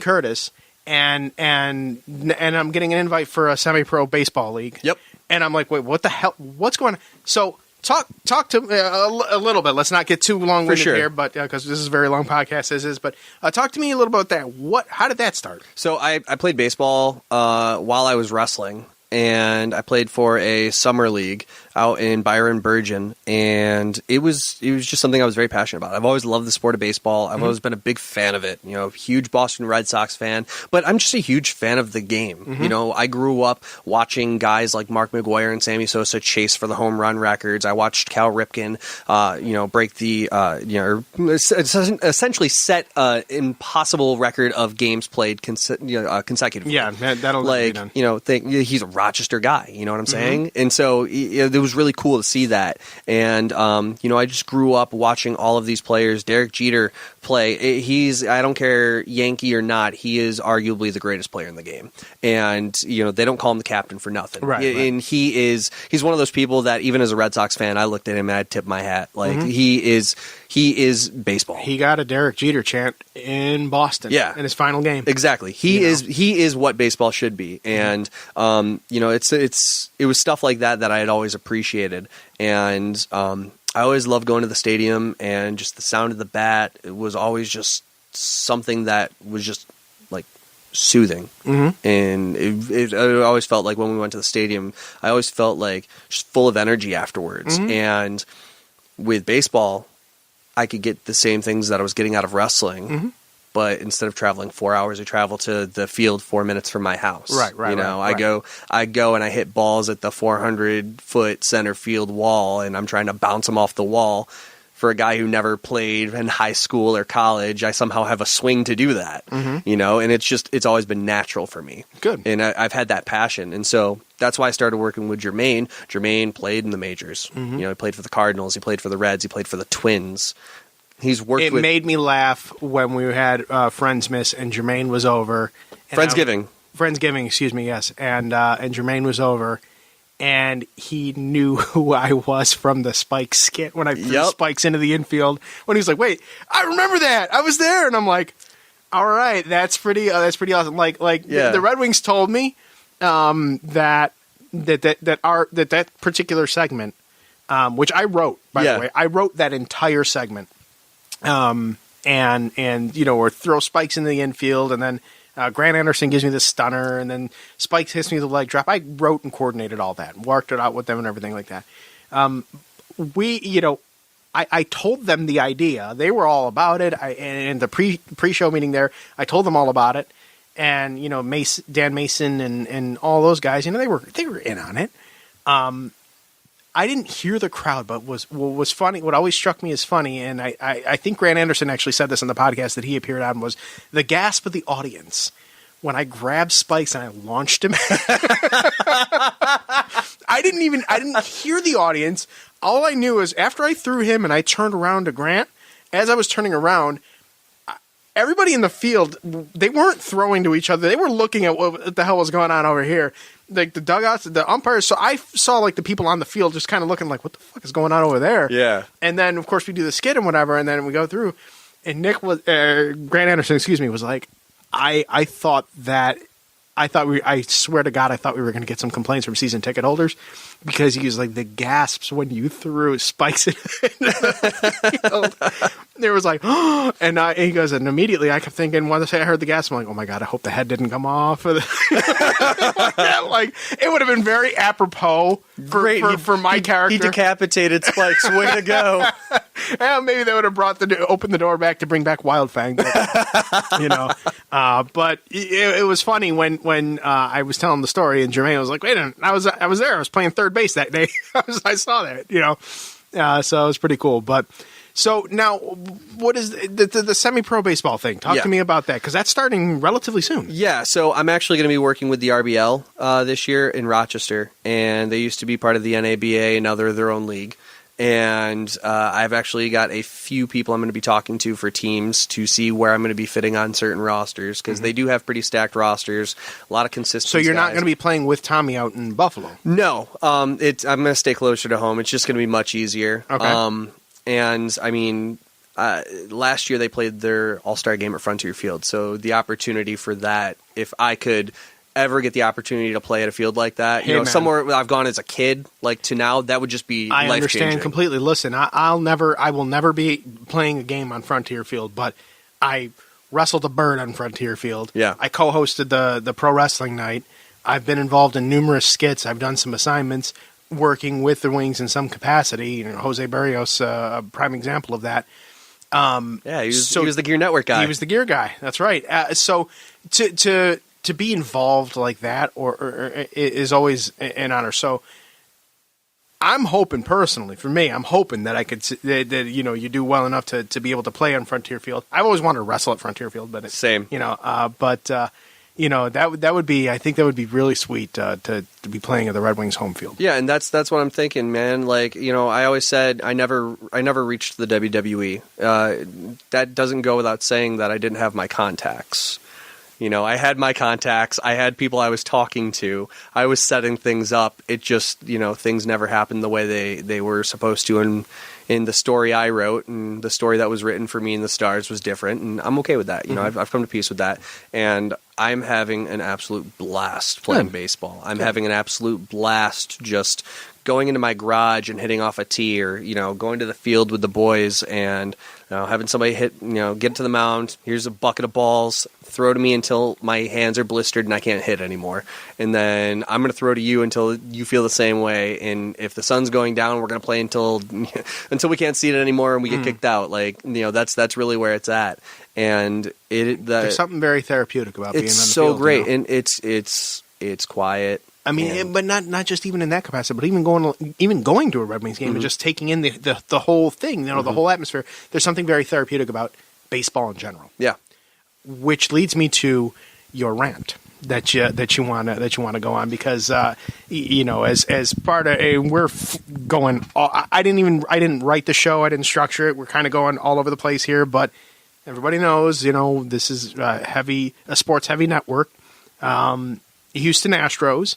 Curtis, and I'm getting an invite for a semi-pro baseball league. Yep. And I'm like, wait, what the hell? What's going on? So talk to me a little bit. Let's not get too long-winded here, but because this is a very long podcast as is. But talk to me a little about that. How did that start? So I played baseball while I was wrestling, and I played for a summer league out in Byron, Bergen, and it was just something I was very passionate about. I've always loved the sport of baseball. I've always been a big fan of it. Huge Boston Red Sox fan, but I'm just a huge fan of the game. I grew up watching guys like Mark McGwire and Sammy Sosa chase for the home run records. I watched Cal Ripken, break the, essentially set an impossible record of games played consecutively. Yeah, that'll be done. He's a Rochester guy. You know what I'm saying? And so it was really cool to see that. And, I just grew up watching all of these players. Derek Jeter play. I don't care Yankee or not, he is arguably the greatest player in the game. And, they don't call him the captain for nothing. Right. And he's one of those people that even as a Red Sox fan, I looked at him and I'd tip my hat. Like he is baseball. He got a Derek Jeter chant in Boston. Yeah. In his final game. Exactly. He is what baseball should be. And, it was stuff like that I had always appreciated. And I always loved going to the stadium, and just the sound of the bat. It was always just something that was just like soothing. And it always felt like when we went to the stadium, I always felt like just full of energy afterwards. And with baseball, I could get the same things that I was getting out of wrestling. But instead of traveling 4 hours, I travel to the field 4 minutes from my house. Right. I go and I hit balls at the 400-foot center field wall, and I'm trying to bounce them off the wall for a guy who never played in high school or college, I somehow have a swing to do that, you know, and it's always been natural for me. Good. And I've had that passion. And so that's why I started working with Jermaine. Jermaine played in the majors. You know, he played for the Cardinals. He played for the Reds. He played for the Twins. He's worked It made me laugh when we had Friendsmas and Jermaine was over. Friendsgiving, excuse me, yes. And Jermaine was over. And he knew who I was from the Spike skit when I threw spikes into the infield. When he was like, "Wait, I remember that. I was there." And I'm like, "All right, that's pretty awesome." Like the Red Wings told me that particular segment, which I wrote, by the way, I wrote that entire segment, and you know, or throw spikes into the infield, and then. Grant Anderson gives me the stunner, and then Spikes hits me with the leg drop. I wrote and coordinated all that, worked it out with them and everything like that. I told them the idea. They were all about it. In the pre-show meeting there, I told them all about it. And, you know, Dan Mason and all those guys, you know, they were in on it. I didn't hear the crowd, but what was funny, what always struck me as funny, and I think Grant Anderson actually said this on the podcast that he appeared on, was the gasp of the audience when I grabbed Spikes and I launched him. I didn't hear the audience. All I knew is after I threw him and I turned around to Grant, as I was turning around, everybody in the field, they weren't throwing to each other. They were looking at what the hell was going on over here. Like the dugouts, the umpires. So I saw like the people on the field just kind of looking like, what the fuck is going on over there? Yeah. And then of course we do the skit and whatever, and then we go through. And Grant Anderson, was like, I swear to God, I thought we were going to get some complaints from season ticket holders because he was like, the gasps when you threw spikes in the field. There was like, oh, and he goes, and immediately I kept thinking, once I heard the gasp, I'm like, oh my God, I hope the head didn't come off. Like, it would have been very apropos for my character. He decapitated Spikes. Way to go. Yeah, maybe they would have opened the door back to bring back Wildfang. But, you know, but it was funny when I was telling the story and Jermaine was like, wait a minute, I was there. I was playing third base that day. I saw that, you know. So it was pretty cool. But so now, what is the semi-pro baseball thing? Talk to me about that, because that's starting relatively soon. Yeah, so I'm actually going to be working with the RBL this year in Rochester, and they used to be part of the NABA, and now they're their own league. And I've actually got a few people I'm going to be talking to for teams to see where I'm going to be fitting on certain rosters, because they do have pretty stacked rosters, a lot of consistency. So you're not going to be playing with Tommy out in Buffalo? No, I'm going to stay closer to home. It's just going to be much easier. Okay. And I mean, last year they played their All-Star game at Frontier Field, so the opportunity for that, if I could ever get the opportunity to play at a field like that, somewhere I've gone as a kid, like to now, that would just be life-changing. I understand completely. Listen, I will never be playing a game on Frontier Field, but I wrestled a bird on Frontier Field. Yeah. I co-hosted the pro wrestling night. I've been involved in numerous skits. I've done some assignments working with the Wings in some capacity. You know, Jose Barrios, a prime example of that. He was the Gear Network guy. He was the gear guy. That's right. So to be involved like that or is always an honor. So I'm hoping personally, for me, I'm hoping that I could that you do well enough to be able to play on Frontier Field. I've always wanted to wrestle at Frontier Field, but same. That would be, I think that would be really sweet to be playing at the Red Wings home field. Yeah, and that's what I'm thinking, man. Like, I always said I never reached the WWE. That doesn't go without saying that I didn't have my contacts. I had my contacts. I had people I was talking to. I was setting things up. It just, things never happened the way they were supposed to. And in the story I wrote and the story that was written for me in the Stars was different. And I'm okay with that. I've come to peace with that. And I'm having an absolute blast playing baseball. I'm having an absolute blast just going into my garage and hitting off a tee, or going to the field with the boys and having somebody hit, get to the mound. Here's a bucket of balls. Throw to me until my hands are blistered and I can't hit anymore. And then I'm going to throw to you until you feel the same way. And if the sun's going down, we're going to play until we can't see it anymore and we get kicked out. Like, that's really where it's at. And there's something very therapeutic about being on the field. It's so great, and it's quiet. I mean, but not just even in that capacity, but even going to a Red Wings game and just taking in the whole thing, the whole atmosphere. There's something very therapeutic about baseball in general. Yeah. Which leads me to your rant that you want to go on, because as part of going. I didn't write the show. I didn't structure it. We're kind of going all over the place here, but everybody knows, this is a sports heavy network. Houston Astros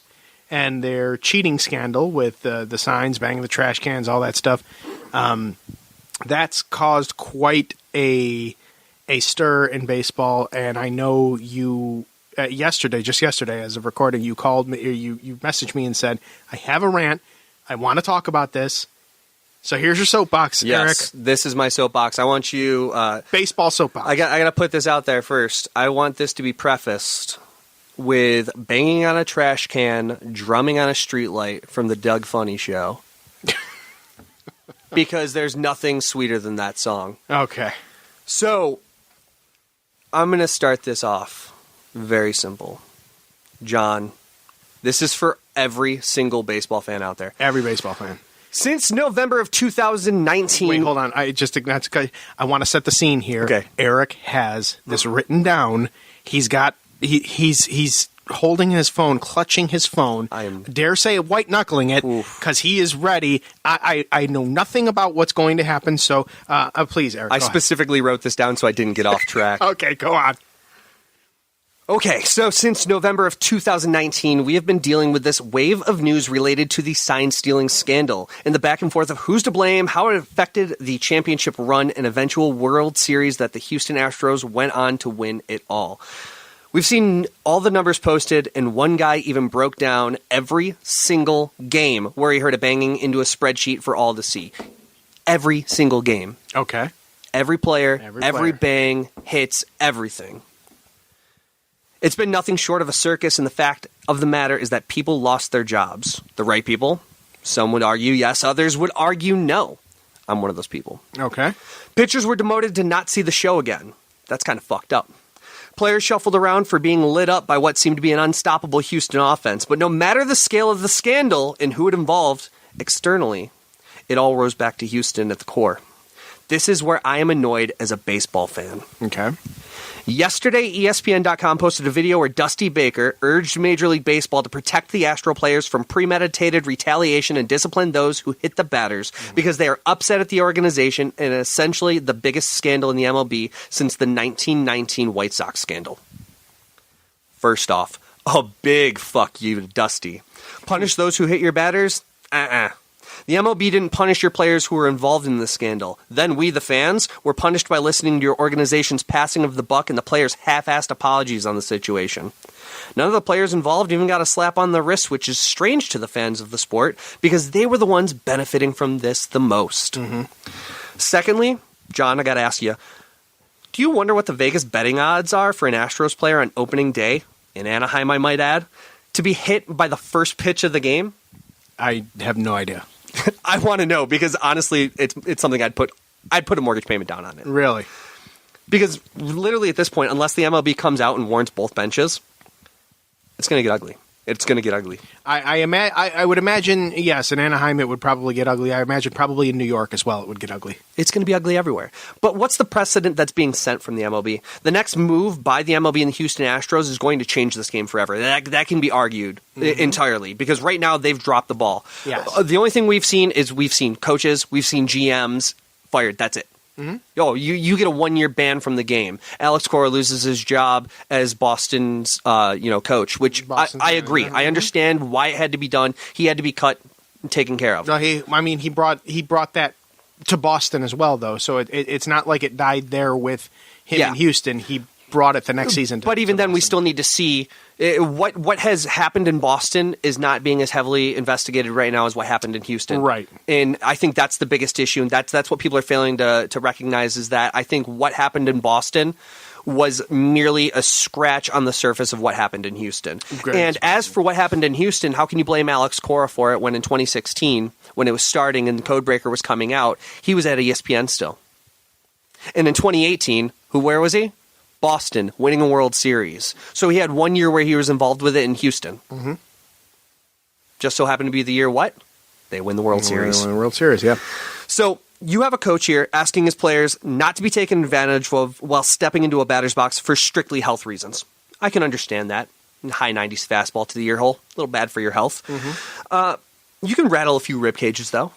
and their cheating scandal with the signs, banging the trash cans, all that stuff. That's caused quite a stir in baseball, and I know you just yesterday, as of recording, you called me, or you messaged me and said, I have a rant. I want to talk about this. So here's your soapbox, Eric. Yes, this is my soapbox. I want you... baseball soapbox. I got to put this out there first. I want this to be prefaced with banging on a trash can, drumming on a streetlight from the Doug Funny Show. Because there's nothing sweeter than that song. Okay. So, I'm going to start this off very simple. John, this is for every single baseball fan out there. Every baseball fan. Since November of 2019... Wait, hold on. I want to set the scene here. Okay. Eric has this written down. He's got... He's holding his phone, clutching his phone. Dare say white knuckling it, because he is ready. I know nothing about what's going to happen, so please, Eric. I specifically wrote this down so I didn't get off track. Okay, go on. Okay, so since November of 2019, we have been dealing with this wave of news related to the sign-stealing scandal and the back and forth of who's to blame, how it affected the championship run and eventual World Series that the Houston Astros went on to win it all. We've seen all the numbers posted, and one guy even broke down every single game where he heard a banging into a spreadsheet for all to see. Every single game. Okay. Every player, every bang, hits, everything. It's been nothing short of a circus, and the fact of the matter is that people lost their jobs. The right people. Some would argue yes, others would argue no. I'm one of those people. Okay. Pitchers were demoted to not see the show again. That's kind of fucked up. Players shuffled around for being lit up by what seemed to be an unstoppable Houston offense. But no matter the scale of the scandal and who it involved, externally, it all rose back to Houston at the core. This is where I am annoyed as a baseball fan. Okay. Yesterday, ESPN.com posted a video where Dusty Baker urged Major League Baseball to protect the Astro players from premeditated retaliation and discipline those who hit the batters because they are upset at the organization and essentially the biggest scandal in the MLB since the 1919 White Sox scandal. First off, a big fuck you to Dusty. Punish those who hit your batters? The MLB didn't punish your players who were involved in the scandal. Then we, the fans, were punished by listening to your organization's passing of the buck and the players' half-assed apologies on the situation. None of the players involved even got a slap on the wrist, which is strange to the fans of the sport, because they were the ones benefiting from this the most. Mm-hmm. Secondly, John, I gotta ask you, do you wonder what the Vegas betting odds are for an Astros player on opening day, in Anaheim I might add, to be hit by the first pitch of the game? I have no idea. I want to know, because honestly, it's something I'd put a mortgage payment down on it. Really? Because literally at this point, unless the MLB comes out and warrants both benches, it's going to get ugly. It's going to get ugly. I would imagine, yes, in Anaheim it would probably get ugly. I imagine probably in New York as well it would get ugly. It's going to be ugly everywhere. But what's the precedent that's being sent from the MLB? The next move by the MLB and the Houston Astros is going to change this game forever. That can be argued entirely, because right now they've dropped the ball. Yes. The only thing we've seen is we've seen coaches, we've seen GMs fired. That's it. Mm-hmm. Yo, you get a 1-year ban from the game. Alex Cora loses his job as Boston's coach, which I agree. I understand why it had to be done. He had to be cut and taken care of. No, he brought that to Boston as well, though. So it's not like it died there with him in Houston. He brought it the next season. But even then, we still need to see what has happened in Boston is not being as heavily investigated right now as what happened in Houston. Right. And I think that's the biggest issue, and that's what people are failing to recognize, is that I think what happened in Boston was merely a scratch on the surface of what happened in Houston. Great. And as for what happened in Houston, how can you blame Alex Cora for it when in 2016, when it was starting and the Codebreaker was coming out, he was at ESPN still. And in 2018, where was he? Boston, winning a World Series. So he had 1 year where he was involved with it in Houston. Mm-hmm. Just so happened to be the year what? They win the World Series. They win the World Series, yeah. So you have a coach here asking his players not to be taken advantage of while stepping into a batter's box for strictly health reasons. I can understand that. High 90s fastball to the ear hole. A little bad for your health. You can rattle a few rib cages, though.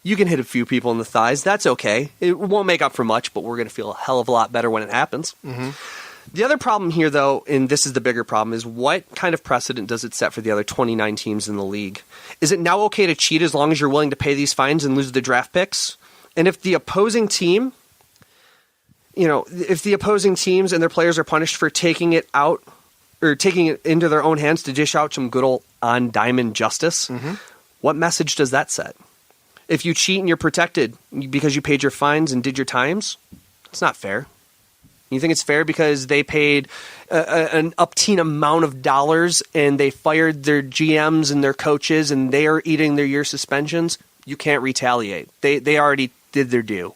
You can hit a few people in the thighs. That's okay. It won't make up for much, but we're going to feel a hell of a lot better when it happens. The other problem here, though, and this is the bigger problem, is what kind of precedent does it set for the other 29 teams in the league? Is it now okay to cheat as long as you're willing to pay these fines and lose the draft picks? And if the opposing team, if the opposing teams and their players are punished for taking it out or taking it into their own hands to dish out some good old on-diamond justice, what message does that set? If you cheat and you're protected because you paid your fines and did your times, it's not fair. You think it's fair because they paid an obscene amount of dollars and they fired their GMs and their coaches and they are eating their year suspensions? You can't retaliate. They already did their due.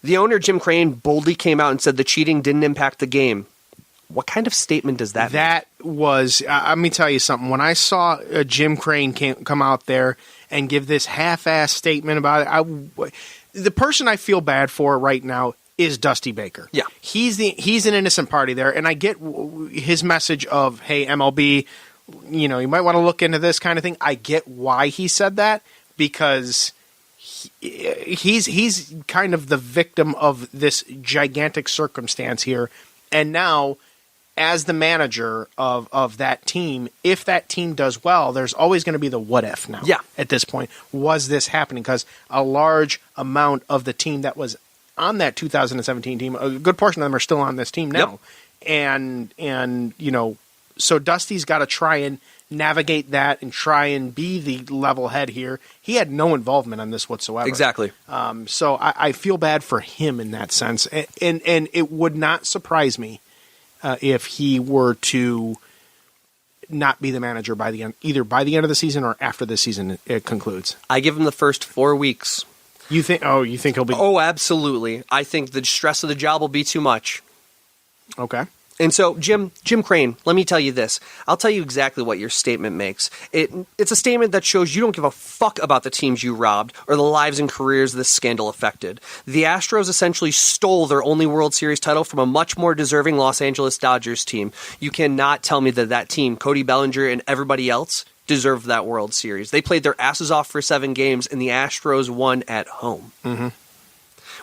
The owner, Jim Crane, boldly came out and said the cheating didn't impact the game. What kind of statement does that make? That was, let me tell you something. When I saw Jim Crane come out there and give this half-ass statement about it, the person I feel bad for right now is Dusty Baker. Yeah. He's an innocent party there, and I get his message of, hey, MLB, you might want to look into this kind of thing. I get why he said that, because he's kind of the victim of this gigantic circumstance here, and now, as the manager of that team, if that team does well, there's always going to be the what if now. Yeah. At this point, was this happening? Because a large amount of the team that was on that 2017 team, a good portion of them are still on this team now. Yep. And so Dusty's got to try and navigate that and try and be the level head here. He had no involvement on this whatsoever. Exactly. So I feel bad for him in that sense. And it would not surprise me if he were to not be the manager by the end, either by the end of the season or after the season it concludes. I give him the first 4 weeks. You think he'll be? Oh, absolutely. I think the stress of the job will be too much. Okay. And so, Jim Crane, let me tell you this. I'll tell you exactly what your statement makes. It's a statement that shows you don't give a fuck about the teams you robbed or the lives and careers this scandal affected. The Astros essentially stole their only World Series title from a much more deserving Los Angeles Dodgers team. You cannot tell me that team, Cody Bellinger and everybody else, deserved that World Series. They played their asses off for 7 games, and the Astros won at home.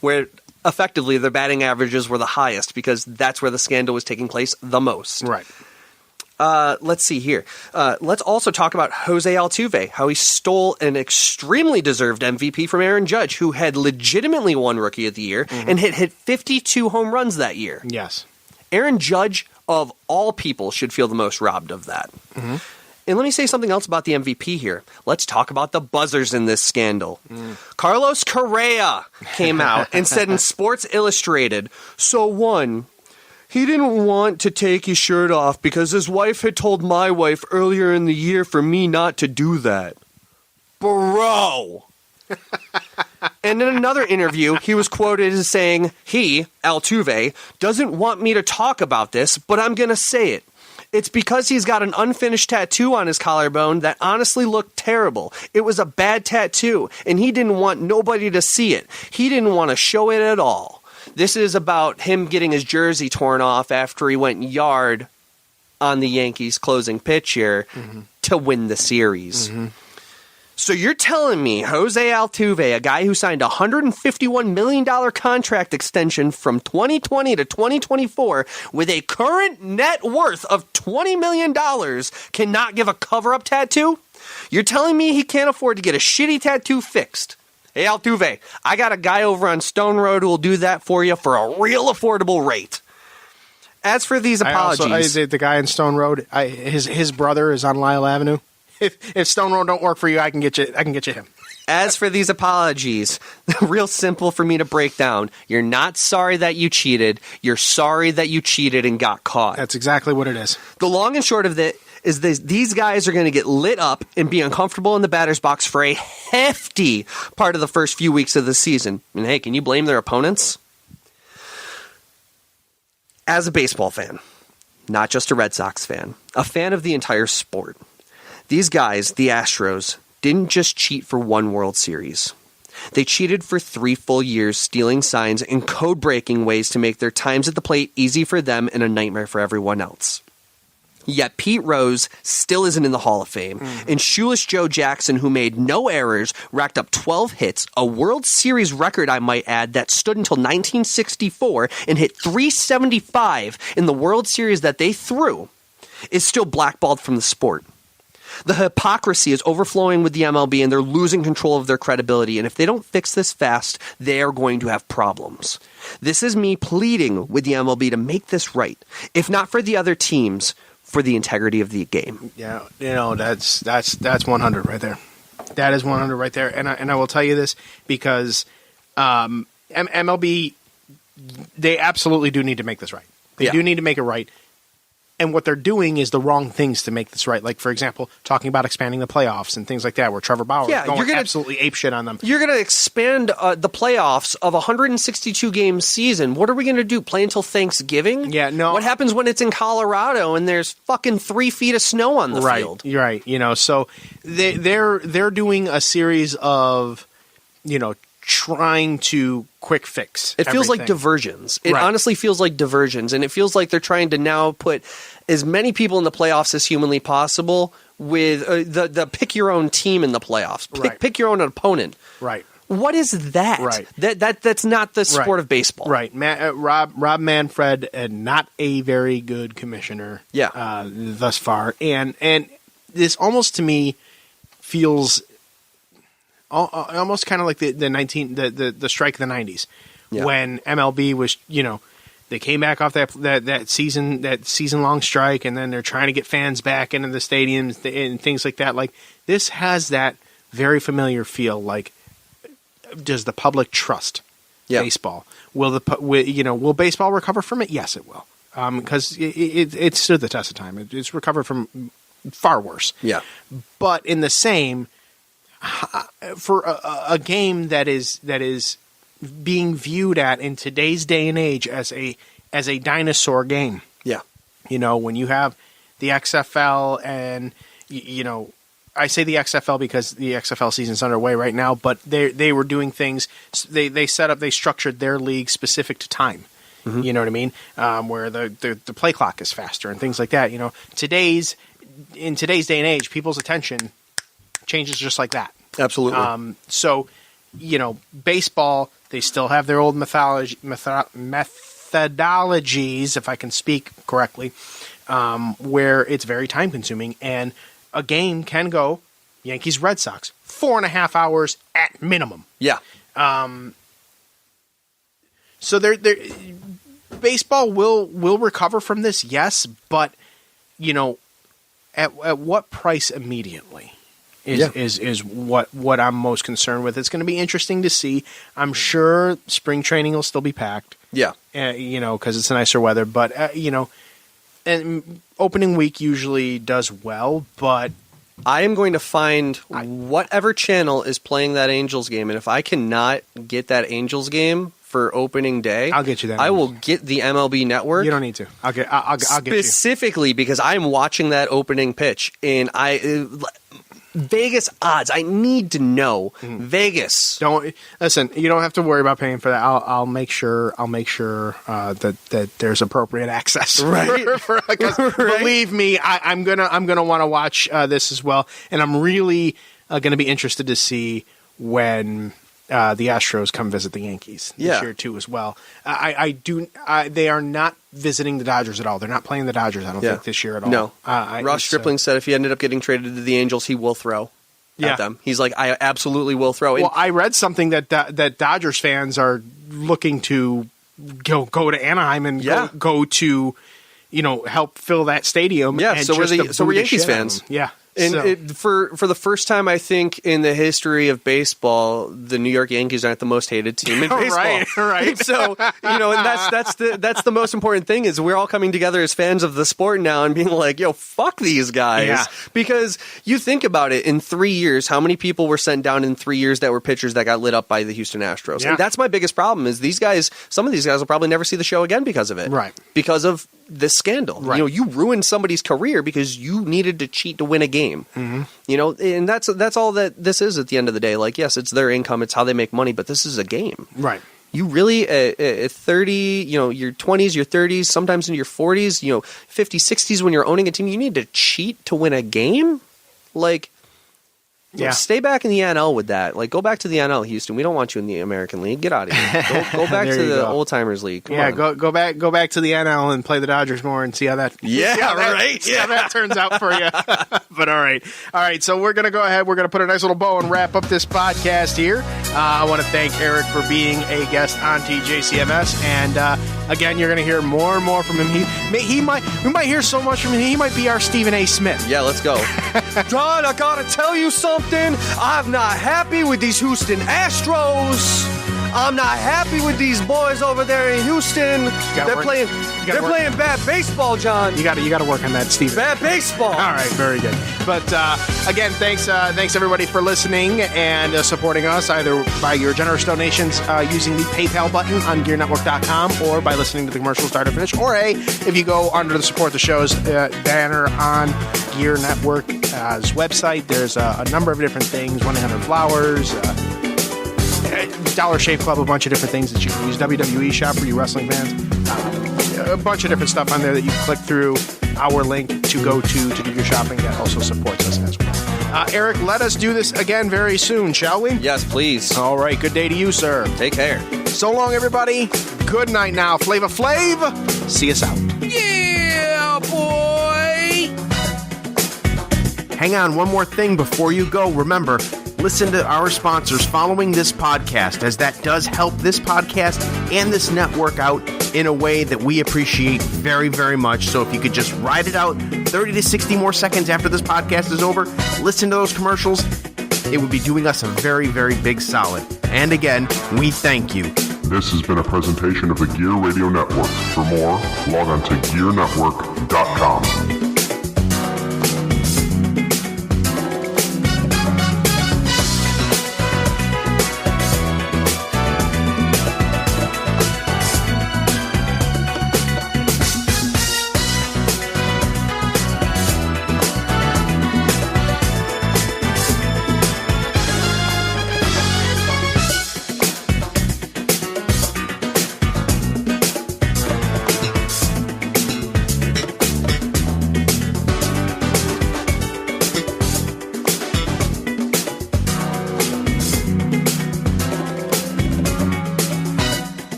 Where effectively their batting averages were the highest because that's where the scandal was taking place the most. Right. Let's see here. Let's also talk about Jose Altuve, how he stole an extremely deserved MVP from Aaron Judge, who had legitimately won Rookie of the Year and hit 52 home runs that year. Yes. Aaron Judge, of all people, should feel the most robbed of that. And let me say something else about the MVP here. Let's talk about the buzzers in this scandal. Carlos Correa came out and said in Sports Illustrated, so one, he didn't want to take his shirt off because his wife had told my wife earlier in the year for me not to do that. Bro! And in another interview, he was quoted as saying, he, Altuve, doesn't want me to talk about this, but I'm going to say it. It's because he's got an unfinished tattoo on his collarbone that honestly looked terrible. It was a bad tattoo, and he didn't want nobody to see it. He didn't want to show it at all. This is about him getting his jersey torn off after he went yard on the Yankees' closing pitch here to win the series. So you're telling me Jose Altuve, a guy who signed a $151 million contract extension from 2020 to 2024 with a current net worth of $20 million, cannot give a cover-up tattoo? You're telling me he can't afford to get a shitty tattoo fixed? Hey, Altuve, I got a guy over on Stone Road who will do that for you for a real affordable rate. As for these apologies... the guy in Stone Road, his brother is on Lyle Avenue. If Stone Road don't work for you, I can get you him. As for these apologies, real simple for me to break down. You're not sorry that you cheated. You're sorry that you cheated and got caught. That's exactly what it is. The long and short of it is these guys are going to get lit up and be uncomfortable in the batter's box for a hefty part of the first few weeks of the season. And hey, can you blame their opponents? As a baseball fan, not just a Red Sox fan, a fan of the entire sport, These guys, the Astros, didn't just cheat for one World Series. They cheated for 3 full years, stealing signs and code-breaking ways to make their times at the plate easy for them and a nightmare for everyone else. Yet Pete Rose still isn't in the Hall of Fame, and shoeless Joe Jackson, who made no errors, racked up 12 hits, a World Series record, I might add, that stood until 1964 and hit .375 in the World Series that they threw, is still blackballed from the sport. The hypocrisy is overflowing with the MLB, and they're losing control of their credibility, and if they don't fix this fast, they are going to have problems. This is me pleading with the MLB to make this right, if not for the other teams, for the integrity of the game. Yeah, that's 100 right there. That is 100 right there, and I will tell you this because MLB, they absolutely do need to make this right. They do need to make it right. And what they're doing is the wrong things to make this right. Like, for example, talking about expanding the playoffs and things like that, where Trevor Bauer is going absolutely apeshit on them. You're going to expand the playoffs of a 162-game season. What are we going to do? Play until Thanksgiving? Yeah, no. What happens when it's in Colorado and there's fucking 3 feet of snow on the field? You're right. So they're doing a series of, trying to quick fix. It feels like diversions. It honestly feels like diversions, and it feels like they're trying to now put as many people in the playoffs as humanly possible with the pick your own team in the playoffs. Pick your own opponent. Right. What is that? Right. That's not the sport of baseball. Right. Rob Manfred, not a very good commissioner. Yeah. Thus far, and this almost to me feels almost kind of like the strike of the 90s when MLB was, they came back off that season long strike, and then they're trying to get fans back into the stadiums and things like that. Like, this has that very familiar feel. Like, does the public trust baseball? Will baseball recover from it? Yes, it will. Because it stood the test of time. It's recovered from far worse. Yeah. But in the same, for a game that is being viewed at in today's day and age as a dinosaur game. Yeah. When you have the XFL and I say the XFL because the XFL season's underway right now, but they were doing things. They structured their league specific to time. Mm-hmm. You know what I mean? Where the play clock is faster and things like that. In today's day and age, people's attention changes just like that. Absolutely. So, baseball, they still have their old methodologies, if I can speak correctly, where it's very time consuming, and a game can go Yankees Red Sox 4.5 hours at minimum. Yeah. So baseball will recover from this, yes, but at what price immediately is what I'm most concerned with. It's going to be interesting to see. I'm sure spring training will still be packed. Yeah. Because it's nicer weather, but and opening week usually does well, but I am going to find whatever channel is playing that Angels game, and if I cannot get that Angels game for opening day, I'll get you that. I will get the MLB Network. You don't need to. I'll get you. Specifically because I'm watching that opening pitch, and Vegas odds. I need to know Vegas. Don't listen. You don't have to worry about paying for that. I'll make sure that there's appropriate access. Right. Believe me, I'm gonna want to watch this as well, and I'm really gonna be interested to see when the Astros come visit the Yankees this year too as well. They are not visiting the Dodgers at all. They're not playing the Dodgers, I don't think, this year at all. No. Ross Stripling said if he ended up getting traded to the Angels, he will throw at them. He's like, I absolutely will throw. Well, I read something that Dodgers fans are looking to go to Anaheim and go to help fill that stadium. Yeah, and so we're Yankees fans. Yeah. And for the first time, I think, in the history of baseball, the New York Yankees aren't the most hated team in baseball. Right. So, and that's the most important thing is we're all coming together as fans of the sport now and being like, yo, fuck these guys. Yeah. Because you think about it, in 3 years, how many people were sent down in 3 years that were pitchers that got lit up by the Houston Astros? Yeah. And that's my biggest problem is some of these guys will probably never see the show again because of it. Right. Because of this scandal. Right. You know, you ruined somebody's career because you needed to cheat to win a game. Mm-hmm. You know, and that's all that this is at the end of the day. Like, yes, it's their income, it's how they make money, but this is a game. Right. You really, at 30, you know, your 20s, your 30s, sometimes into your 40s, you know, 50s, 60s, when you're owning a team, you need to cheat to win a game? Like, yeah. Stay back in the NL with that. Like, go back to the NL, Houston. We don't want you in the American League. Get out of here. Go back to the Old Timers League. Come on. Go back to the NL and play the Dodgers more and see how that. Right. See how that turns out for you. But all right. So we're gonna go ahead. We're gonna put a nice little bow and wrap up this podcast here. I want to thank Eric for being a guest on TJCMS, and again, you're gonna hear more and more from him. We might hear so much from him. He might be our Stephen A. Smith. Yeah, let's go. John, I gotta tell you something. I'm not happy with these Houston Astros. I'm not happy with these boys over there in Houston. They're playing bad baseball, John. You got to work on that, Stephen. Bad baseball. All right, very good. But again, thanks everybody for listening and supporting us either by your generous donations using the PayPal button on GearNetwork.com or by listening to the commercial start to finish. Or if you go under the support the show's banner on Gear Network's website, there's a number of different things. 1-800-Flowers. Dollar Shave Club, a bunch of different things that you can use. WWE Shop for you wrestling fans. A bunch of different stuff on there that you can click through our link to go to do your shopping. That also supports us as well. Eric, let us do this again very soon, shall we? Yes, please. All right. Good day to you, sir. Take care. So long, everybody. Good night now. Flava Flav. See us out. Yeah, boy. Hang on, one more thing before you go. Remember, listen to our sponsors following this podcast, as that does help this podcast and this network out in a way that we appreciate very, very much. So if you could just ride it out 30 to 60 more seconds after this podcast is over, listen to those commercials, it would be doing us a very, very big solid. And again, we thank you. This has been a presentation of the Gear Radio Network. For more, log on to GearNetwork.com.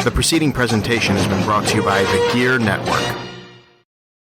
The preceding presentation has been brought to you by the Gear Network.